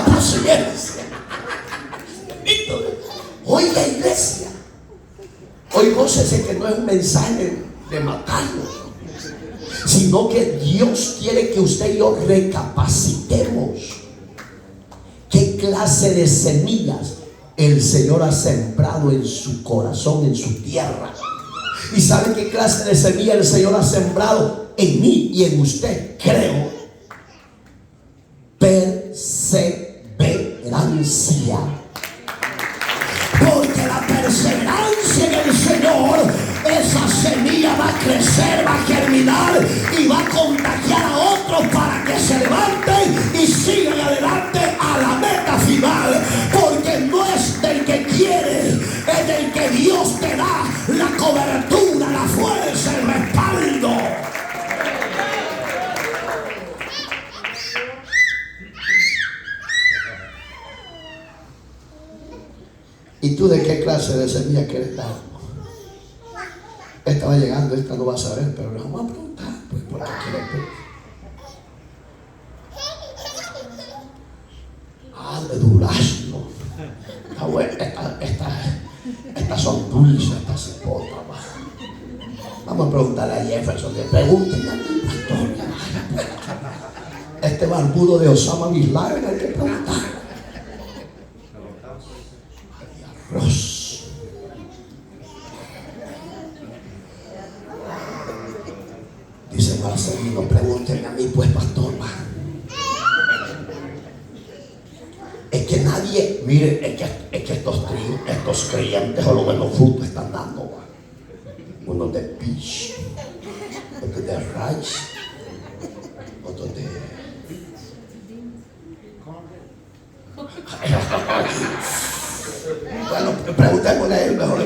Paciencia. Oiga, iglesia, hoy gócese que no es un mensaje de matarnos, sino que Dios quiere que usted y yo recapacitemos qué clase de semillas el Señor ha sembrado en su corazón, en su tierra. ¿Y sabe qué clase de semilla el Señor ha sembrado en mí y en usted? Creo. Perseverancia. Porque la perseverancia en el Señor, esa semilla va a crecer, va a germinar y va a contagiar a otros para que se levanten y sigan adelante a la meta final. Porque no es del que quiere, es del que Dios te da la cobertura, la fuerza, el respaldo. ¿Y tú de qué clase de semilla quieres dar? Esta va llegando, esta no va a saber, pero le vamos a preguntar, pues, ¿por qué quieres tú? De durazno. Está bueno, estas son dulces, estas cipotas. Vamos a preguntarle a Jefferson, le pregúntenle a mi pastor. Este barbudo de Osama Bin Laden hay que preguntar. Arroz. Dice Marcelino, pregúntenme a mí, pues, pastor, es que nadie, mire, es que estos creyentes o los buenos frutos están dando, unos de peach, otros de rice, otros de bueno, preguntémosle a él mejor.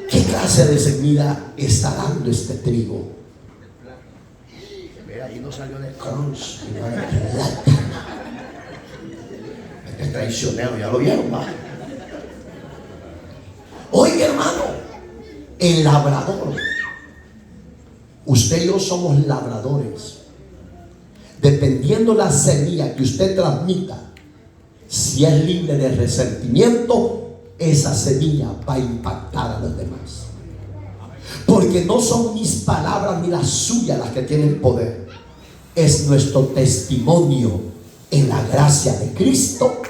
¿Qué clase de semilla está dando este trigo? Mira, ahí no salió de crunch, sino de plátano. Este es traicionero, ya lo vieron, ¿va? Oiga, hermano, el labrador. Usted y yo somos labradores. Dependiendo la semilla que usted transmita, si es libre de resentimiento, esa semilla va a impactar a los demás. Porque no son mis palabras ni las suyas las que tienen poder. Es nuestro testimonio en la gracia de Cristo.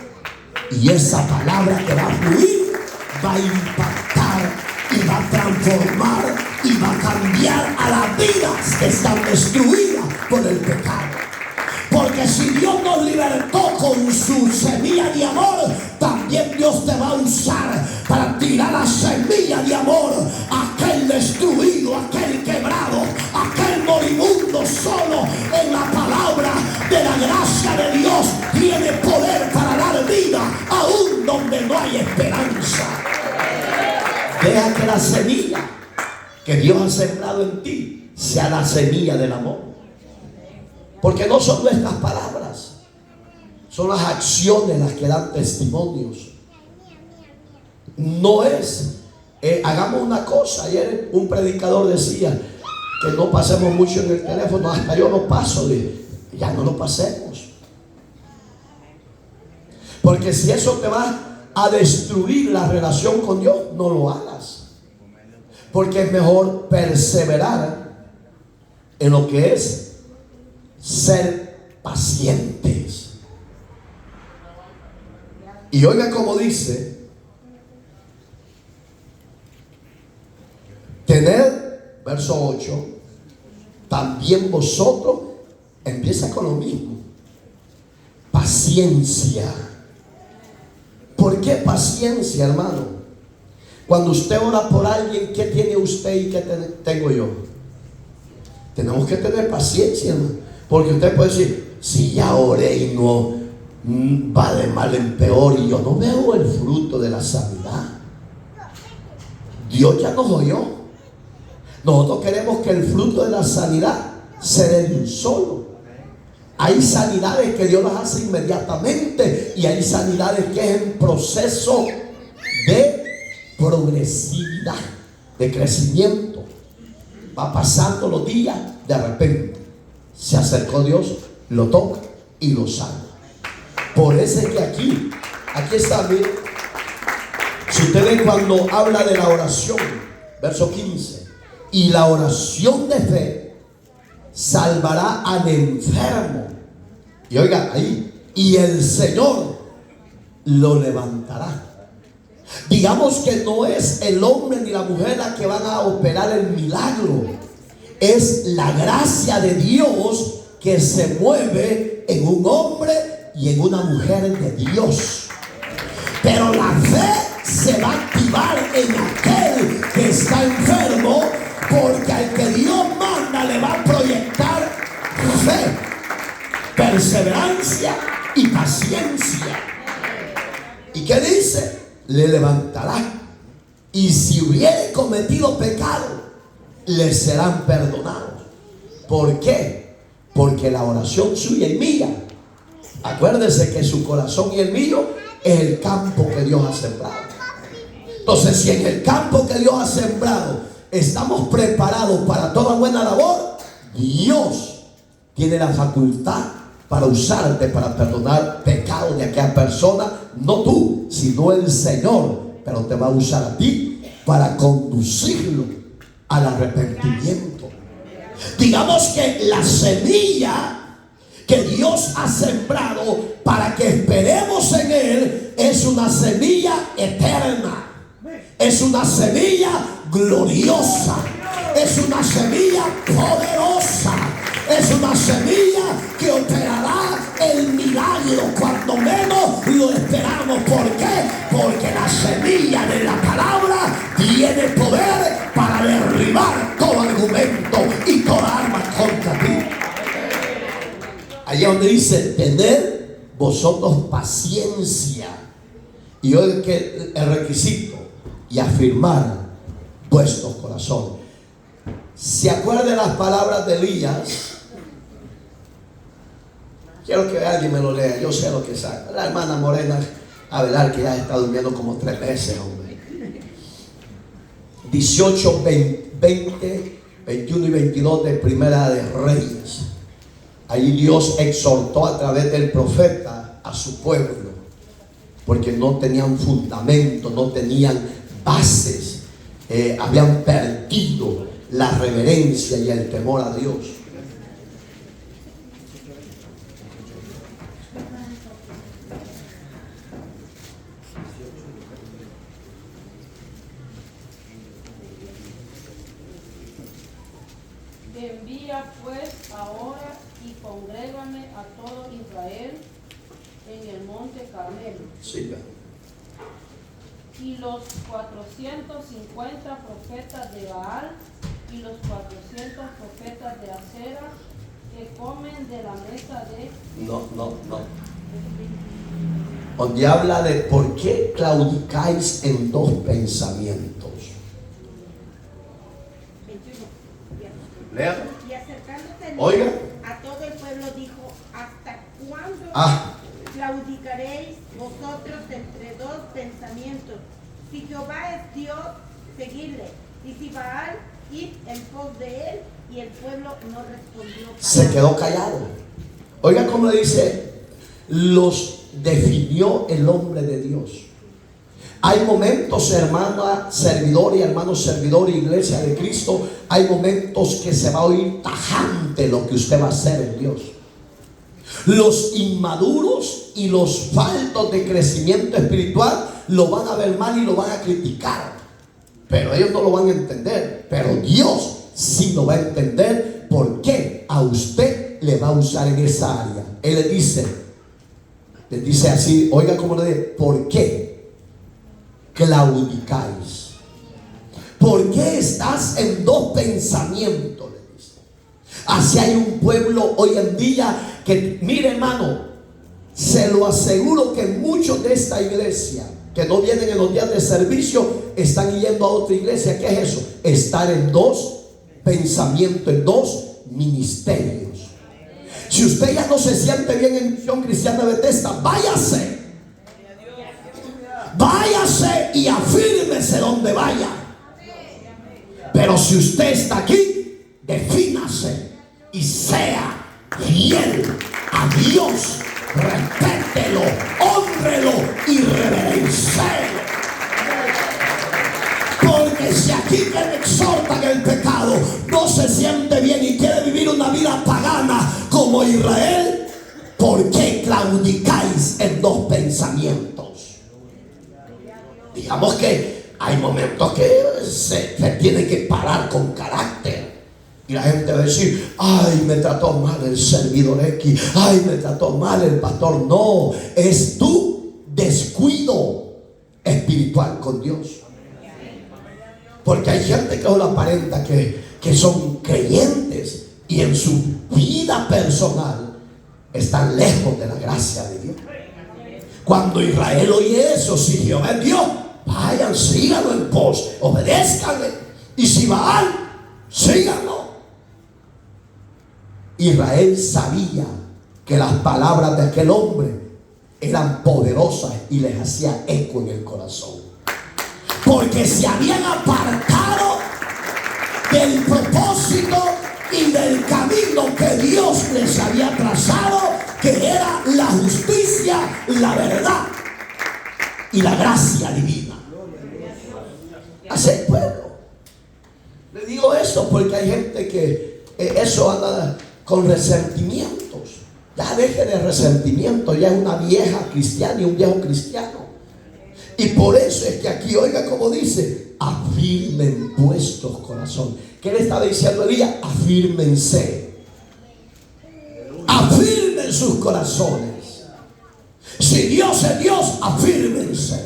Y esa palabra que va a fluir va a impactar y va a transformar y va a cambiar a las vidas que están destruidas por el pecado. Porque si Dios nos libertó con su semilla de amor, también Dios te va a usar para tirar la semilla de amor a aquel destruido, a aquel quebrado, a aquel moribundo. Solo en la palabra de la gracia de Dios tiene poder para dar vida aún donde no hay esperanza. Deja que la semilla que Dios ha sembrado en ti sea la semilla del amor. Porque no son nuestras palabras, son las acciones las que dan testimonios. No es, hagamos una cosa. Ayer un predicador decía que no pasemos mucho en el teléfono. Hasta yo no paso, ya no lo pasemos. Porque si eso te va a destruir la relación con Dios, no lo hagas. Porque es mejor perseverar en lo que es ser pacientes. Y oiga como dice, tener, verso 8, también vosotros, empieza con lo mismo, paciencia. ¿Por qué paciencia, hermano? Cuando usted ora por alguien, ¿qué tiene usted y qué tengo yo? Tenemos que tener paciencia, hermano. Porque usted puede decir, si ya oré y no va de mal en peor y yo no veo el fruto de la sanidad. Dios ya nos oyó. Nosotros queremos que el fruto de la sanidad se dé de un solo. Hay sanidades que Dios las hace inmediatamente y hay sanidades que es en proceso de progresividad, de crecimiento. Va pasando los días, de repente se acercó Dios, lo toca y lo sana. Por eso es que aquí está bien. Si usted ve cuando habla de la oración, verso 15, y la oración de fe salvará al enfermo. Y oiga ahí, y el Señor lo levantará. Digamos que no es el hombre ni la mujer la que van a operar el milagro. Es la gracia de Dios que se mueve en un hombre y en una mujer de Dios. Pero la fe se va a activar en aquel que está enfermo, porque al que Dios manda le va a proyectar fe, perseverancia y paciencia. ¿Y qué dice? Le levantará. Y si hubiere cometido pecado, les serán perdonados. ¿Por qué? Porque la oración suya y mía, acuérdese que su corazón y el mío es el campo que Dios ha sembrado. Entonces, si en el campo que Dios ha sembrado estamos preparados para toda buena labor, Dios tiene la facultad para usarte para perdonar pecados de aquella persona. No tú, sino el Señor. Pero te va a usar a ti para conducirlo al arrepentimiento. Digamos que la semilla que Dios ha sembrado para que esperemos en Él es una semilla eterna, es una semilla gloriosa, es una semilla poderosa, es una semilla que operará el milagro Allá donde dice, tened vosotros paciencia. Y hoy que el requisito, y afirmar vuestros corazones. ¿Se acuerdan las palabras de Elías? Quiero que alguien me lo lea, yo sé lo que sabe. La hermana Morena Abelar, que ya está durmiendo como 3 meses, hombre. 18, 20, 21 y 22 de Primera de Reyes. Ahí Dios exhortó a través del profeta a su pueblo, porque no tenían fundamento, no tenían bases, habían perdido la reverencia y el temor a Dios. Envía pues ahora y congrégame a todo Israel en el monte Carmelo. Sí, Y los 450 profetas de Baal y los 400 profetas de Acera que comen de la mesa de... no. Donde habla de por qué claudicáis en 2 pensamientos. 21. Lea. Y acercándose Oiga. a todo el pueblo dijo: ¿hasta cuándo claudicaréis vosotros entre 2 pensamientos? Si Jehová es Dios, seguidle, y si Baal, id en pos de él. Y el pueblo no respondió palabra. Se quedó callado. Oiga cómo dice, los definió el hombre de Dios. Hay momentos, hermana servidor y hermano servidor, iglesia de Cristo, hay momentos que se va a oír tajante lo que usted va a hacer en Dios. Los inmaduros y los faltos de crecimiento espiritual lo van a ver mal y lo van a criticar, pero ellos no lo van a entender. Pero Dios sí lo va a entender, porque a usted le va a usar en esa área. Él le dice así, oiga cómo le dice: ¿por qué claudicáis? ¿Por qué estás en 2 pensamientos? Le dice. Así hay un pueblo hoy en día que, mire hermano, se lo aseguro que muchos de esta iglesia que no vienen en los días de servicio están yendo a otra iglesia. ¿Qué es eso? Estar en 2 pensamientos, en 2 ministerios. Si usted ya no se siente bien en Misión Cristiana Bethesda, váyase y afírmese donde vaya. Pero si usted está aquí, defínase y sea fiel a Dios. Respételo, hónrelo y reverencélo. Porque si aquí que le exhortan el pecado no se siente bien y quiere vivir una vida pagana como Israel, ¿por qué claudicáis en 2 pensamientos? Digamos que hay momentos que se tiene que parar con carácter. Y la gente va a decir: ay, me trató mal el servidor X, ay, me trató mal el pastor. No, es tu descuido espiritual con Dios. Porque hay gente que solo aparenta que son creyentes y en su vida personal están lejos de la gracia de Dios. Cuando Israel oye eso, si Jehová es Dios, vayan, síganlo en pos, obedézcanle. Y si Baal, síganlo. Israel sabía que las palabras de aquel hombre eran poderosas y les hacía eco en el corazón, porque se habían apartado del propósito y del camino que Dios les había trazado, que era la justicia, la verdad y la gracia divina. Hacia el pueblo. Le digo eso porque hay gente que eso anda con resentimientos. Ya deje de resentimiento, ya es una vieja cristiana y un viejo cristiano. Y por eso es que aquí, oiga como dice: afirmen vuestros corazones. ¿Qué le estaba diciendo Elías? Afírmense. Afirmen sus corazones. Si Dios es Dios, afírmense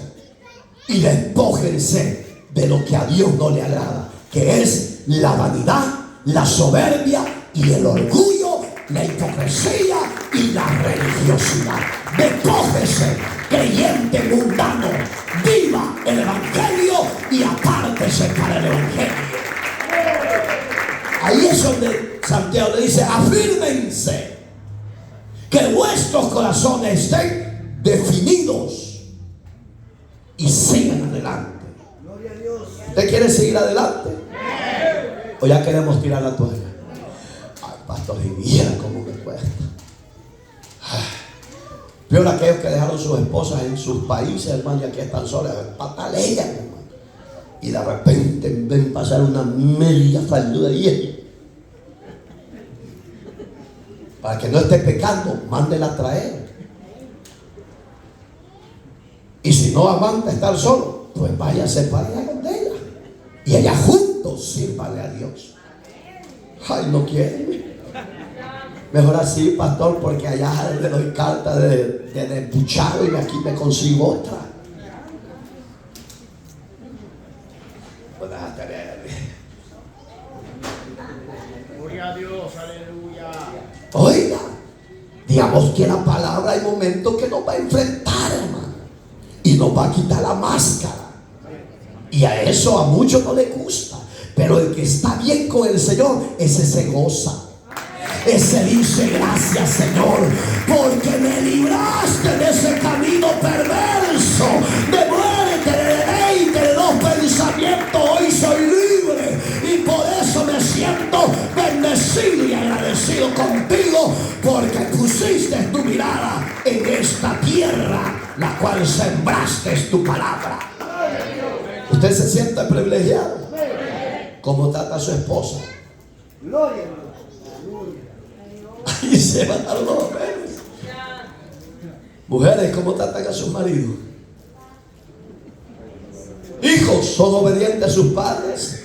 y despójense de lo que a Dios no le agrada, que es la vanidad, la soberbia y el orgullo la hipocresía y la religiosidad. Despójese, creyente mundano, viva el evangelio y apártese para el evangelio. Ahí es donde Santiago le dice: afírmense, que vuestros corazones estén definidos y sigan adelante. ¿Usted quiere seguir adelante? ¿O ya queremos tirar la toalla? Ay, pastor, y viera cómo me cuesta. Peor aquellos que dejaron sus esposas en sus países, hermano, y aquí están solas, patalean, hermano. Y de repente ven pasar una media falduda y ella, para que no esté pecando, mándela a traer. Y si no aguanta estar solo, pues váyase para allá con ella. Y allá juntos sírvale a Dios. Ay, no quiere. Mejor así, pastor, porque allá le doy carta de despuchado y aquí me consigo otra. Pues déjate ver. Gloria a Dios, aleluya. Oiga, digamos que la palabra hay momentos que nos va a enfrentar, hermano, y nos va a quitar la máscara. Y a eso a muchos no les gusta. Pero el que está bien con el Señor, ese se goza. Ese dice: gracias, Señor, porque me libraste de ese camino perverso, de muerte, de deleite, de los pensamientos. Hoy soy libre y por eso me siento bendecido y agradecido contigo, porque pusiste tu mirada en esta tierra, la cual sembraste tu palabra. Usted se siente privilegiado. ¿Cómo trata a su esposa? Gloria a Dios. Y se van a dar los meses. Mujeres, ¿cómo tratan a sus maridos? Hijos, ¿son obedientes a sus padres?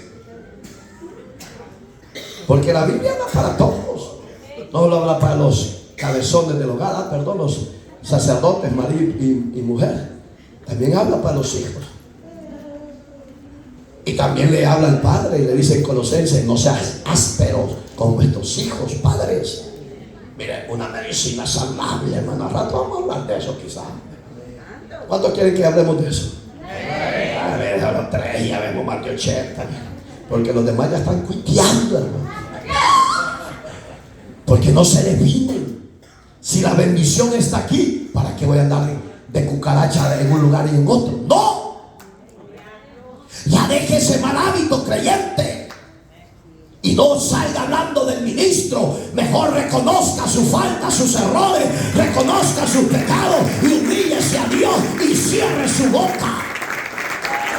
Porque la Biblia habla para todos. No lo habla para los cabezones del hogar, perdón, los sacerdotes, marido y mujer. También habla para los hijos. Y también le habla al padre y le dice en Colosenses: no seas ásperos con vuestros hijos, padres. Mire, una medicina saludable, hermano. Al rato vamos a hablar de eso, quizás. ¿Cuántos quieren que hablemos de eso? A ver, a los 3 ya vemos más de 80. Porque los demás ya están cuiteando, hermano. Porque no se definen. Si la bendición está aquí, ¿para qué voy a andar de cucaracha en un lugar y en otro? ¡No! Ya deje ese mal hábito, creyente, y no salga hablando del ministro. Mejor reconozca su falta, sus errores, reconozca sus pecados y humíllese a Dios y cierre su boca.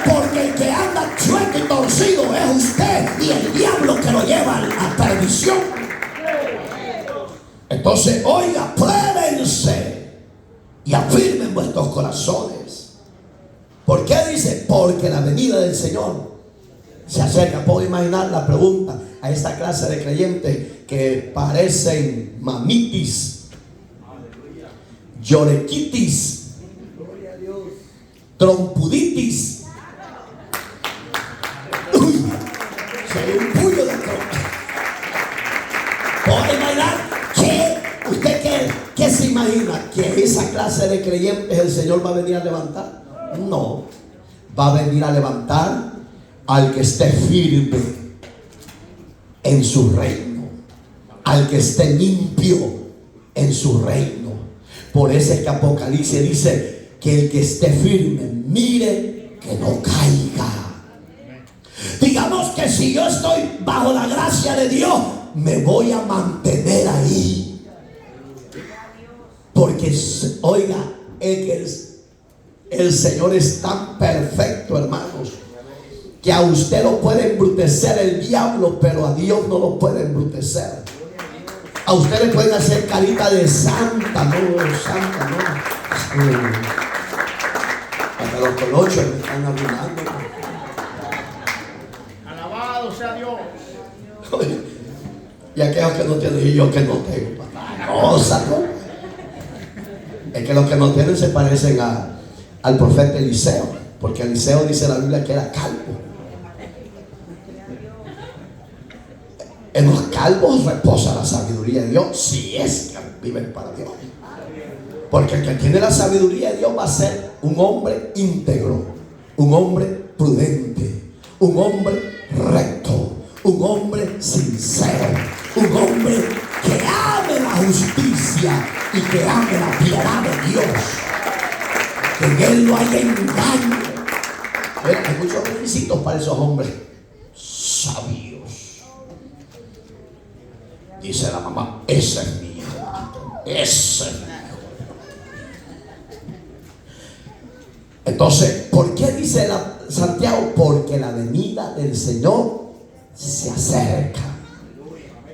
Porque el que anda chueco y torcido es usted y el diablo que lo lleva a perdición. Entonces, oiga, pruébense y afirmen vuestros corazones. ¿Por qué dice? Porque la venida del Señor se acerca. Puedo imaginar la pregunta a esta clase de creyentes que parecen mamitis, llorequitis, trompuditis. Uy, se ve un puño de trompa. ¿Puedo imaginar que usted qué se imagina? ¿Que esa clase de creyentes el Señor va a venir a levantar? No, va a venir a levantar al que esté firme en su reino, al que esté limpio en su reino. Por eso es que Apocalipsis dice que el que esté firme, mire que no caiga. Digamos que si yo estoy bajo la gracia de Dios, me voy a mantener ahí. Porque, oiga, el Señor es tan perfecto, hermanos, que a usted lo puede embrutecer el diablo, pero a Dios no lo puede embrutecer. A usted le pueden hacer carita de santa, no, santa, no. Hasta los colochos me están arruinando. Alabado sea Dios. Y aquellos que no tienen, y yo que no tengo. No, saco. Es que los que no tienen se parecen al profeta Eliseo, porque Eliseo dice la Biblia que era calvo. En los calvos reposa la sabiduría de Dios, si es que viven para Dios. Porque el que tiene la sabiduría de Dios va a ser un hombre íntegro, un hombre prudente, un hombre recto, un hombre sincero, un hombre que ame la justicia y que ame la piedad de Dios, que en él no haya engaño. Hay muchos requisitos para esos hombres sabios. Dice la mamá, ese es mi hijo, ese es mi hijo. Entonces, ¿por qué dice Santiago? Porque la venida del Señor se acerca.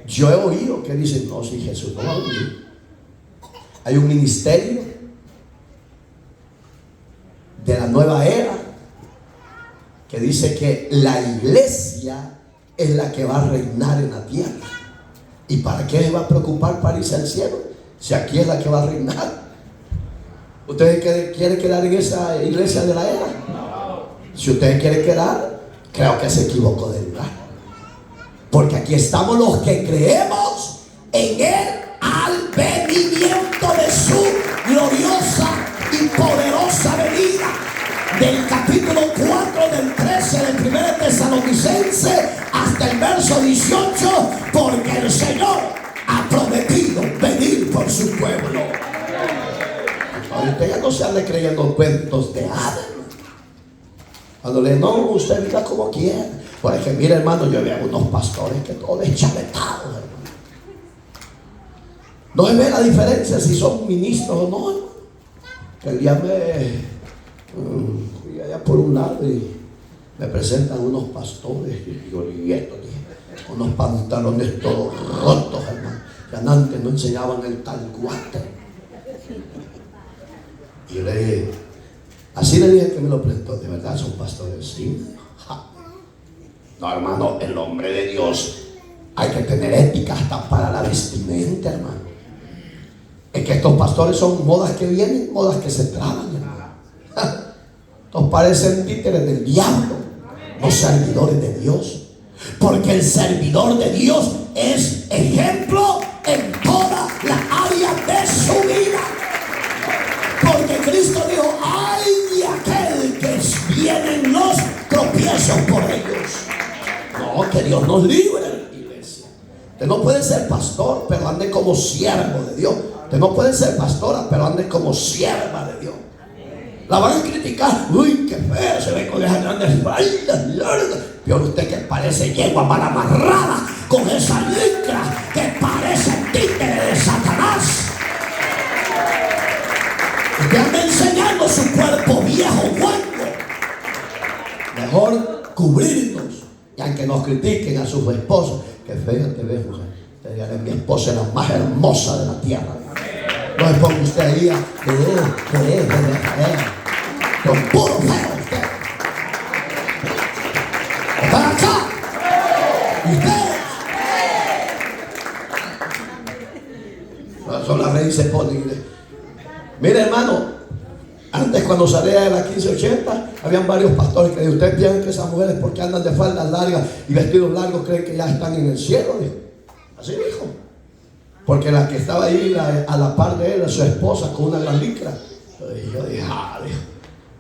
Yo he oído que dicen, no, si Jesús no va a venir. Hay un ministerio de la nueva era que dice que la iglesia es la que va a reinar en la tierra. ¿Y para qué se va a preocupar para irse al cielo? Si aquí es la que va a reinar. ¿Ustedes quieren quedar en esa iglesia de la era? Si ustedes quieren quedar, creo que se equivocó de lugar. Porque aquí estamos los que creemos en el advenimiento de su gloriosa y poderosa venida. Del capítulo 4 del 13 del 1 Tesalonicense hasta el verso 18, porque el Señor ha prometido venir por su pueblo. Usted ya no se ande creyendo cuentos de hadas. Cuando le no, usted mira como quiera. Porque mire, hermano, yo veo unos pastores que todos deschavetados, hermano. No se ve la diferencia si son ministros o no, hermano. Que el día fui allá por un lado y me presentan unos pastores y yo unos pantalones todos rotos, hermano. Que antes no enseñaban el tal guante. Y yo le dije, así le dije que me lo prestó, ¿de verdad son pastores? Sí. Ja. No, hermano, el hombre de Dios hay que tener ética hasta para la vestimenta, hermano. Es que estos pastores son modas que vienen, modas que se traban, hermano. Ja. Estos parecen títeres del diablo, no servidores de Dios. Porque el servidor de Dios es ejemplo en toda la área de su vida. Porque Cristo dijo, ay de aquel que vienen los tropiezos por ellos. No, que Dios nos libre, iglesia. Usted no puede ser pastor, pero ande como siervo de Dios. Usted no puede ser pastora, pero ande como sierva de Dios. La van a criticar, uy, qué feo, se ve con esas grandes faldas largas. Peor usted que parece yegua mal amarrada, con esa licra que parece títere de Satanás. Usted anda enseñando su cuerpo viejo, guango. Mejor cubrirnos. Y aunque nos critiquen a sus esposas, que fea te ves, mujer. Te diré, mi esposa es la más hermosa de la tierra. No se ponga usted ahí con puro feo usted. Están acá. Y ustedes. Son las redes se ponen. Mire, hermano, antes cuando salía de la 1580, habían varios pastores que ustedes piensan que esas mujeres porque andan de faldas largas y vestidos largos creen que ya están en el cielo. Así dijo. Porque la que estaba ahí a la par de él, su esposa, con una gran licra. Y yo dije,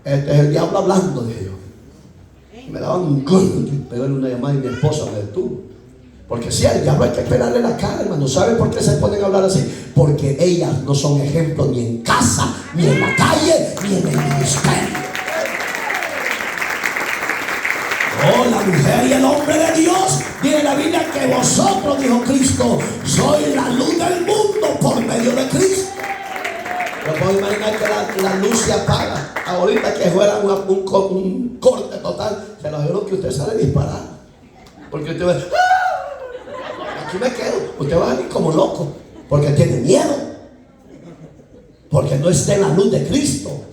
este es el diablo hablando, dije yo. Y me daban un golpe, pegarle una llamada y mi esposa me detuvo. Porque si al diablo hay que esperarle la cara, hermano. ¿Sabe por qué se ponen a hablar así? Porque ellas no son ejemplos ni en casa, ni en la calle, ni en el ministerio. Oh, la mujer y el hombre de Dios, dice la Biblia que vosotros, dijo Cristo, sois la luz del mundo por medio de Cristo. No puedo imaginar que la luz se apaga. Ahorita que fuera un corte total, se lo juro que usted sale disparado. Porque usted va aquí me quedo. Usted va a venir como loco. Porque tiene miedo. Porque no está en la luz de Cristo.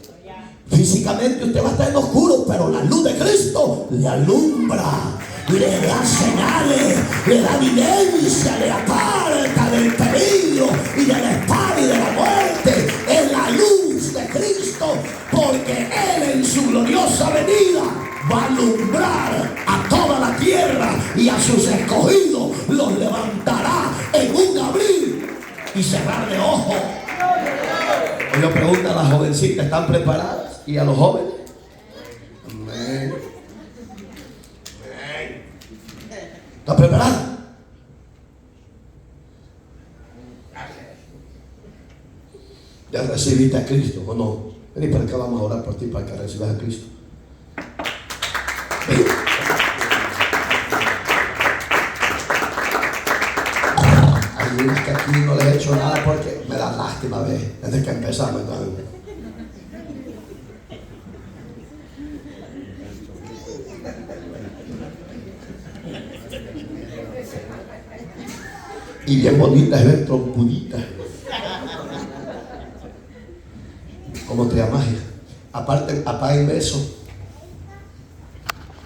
Físicamente usted va a estar en oscuro, pero la luz de Cristo le alumbra, le da señales, le da evidencia, le aparta del peligro y de la espada y de la muerte. Es la luz de Cristo, porque Él en su gloriosa venida va a alumbrar a toda la tierra y a sus escogidos los levantará. ojo. Hoy yo pregunto a las jovencitas, ¿están preparadas? Y a los jóvenes. Amén. ¿Estás preparado? ¿Ya recibiste a Cristo o no? Vení para acá, vamos a orar por ti para que recibas a Cristo. Ven. Hay unas que aquí no les he hecho nada porque me da lástima ver desde que empezamos. Entonces. Y bien bonitas, ven, trompuditas. ¿Cómo te llamas, hija? Aparte, apáguenme eso.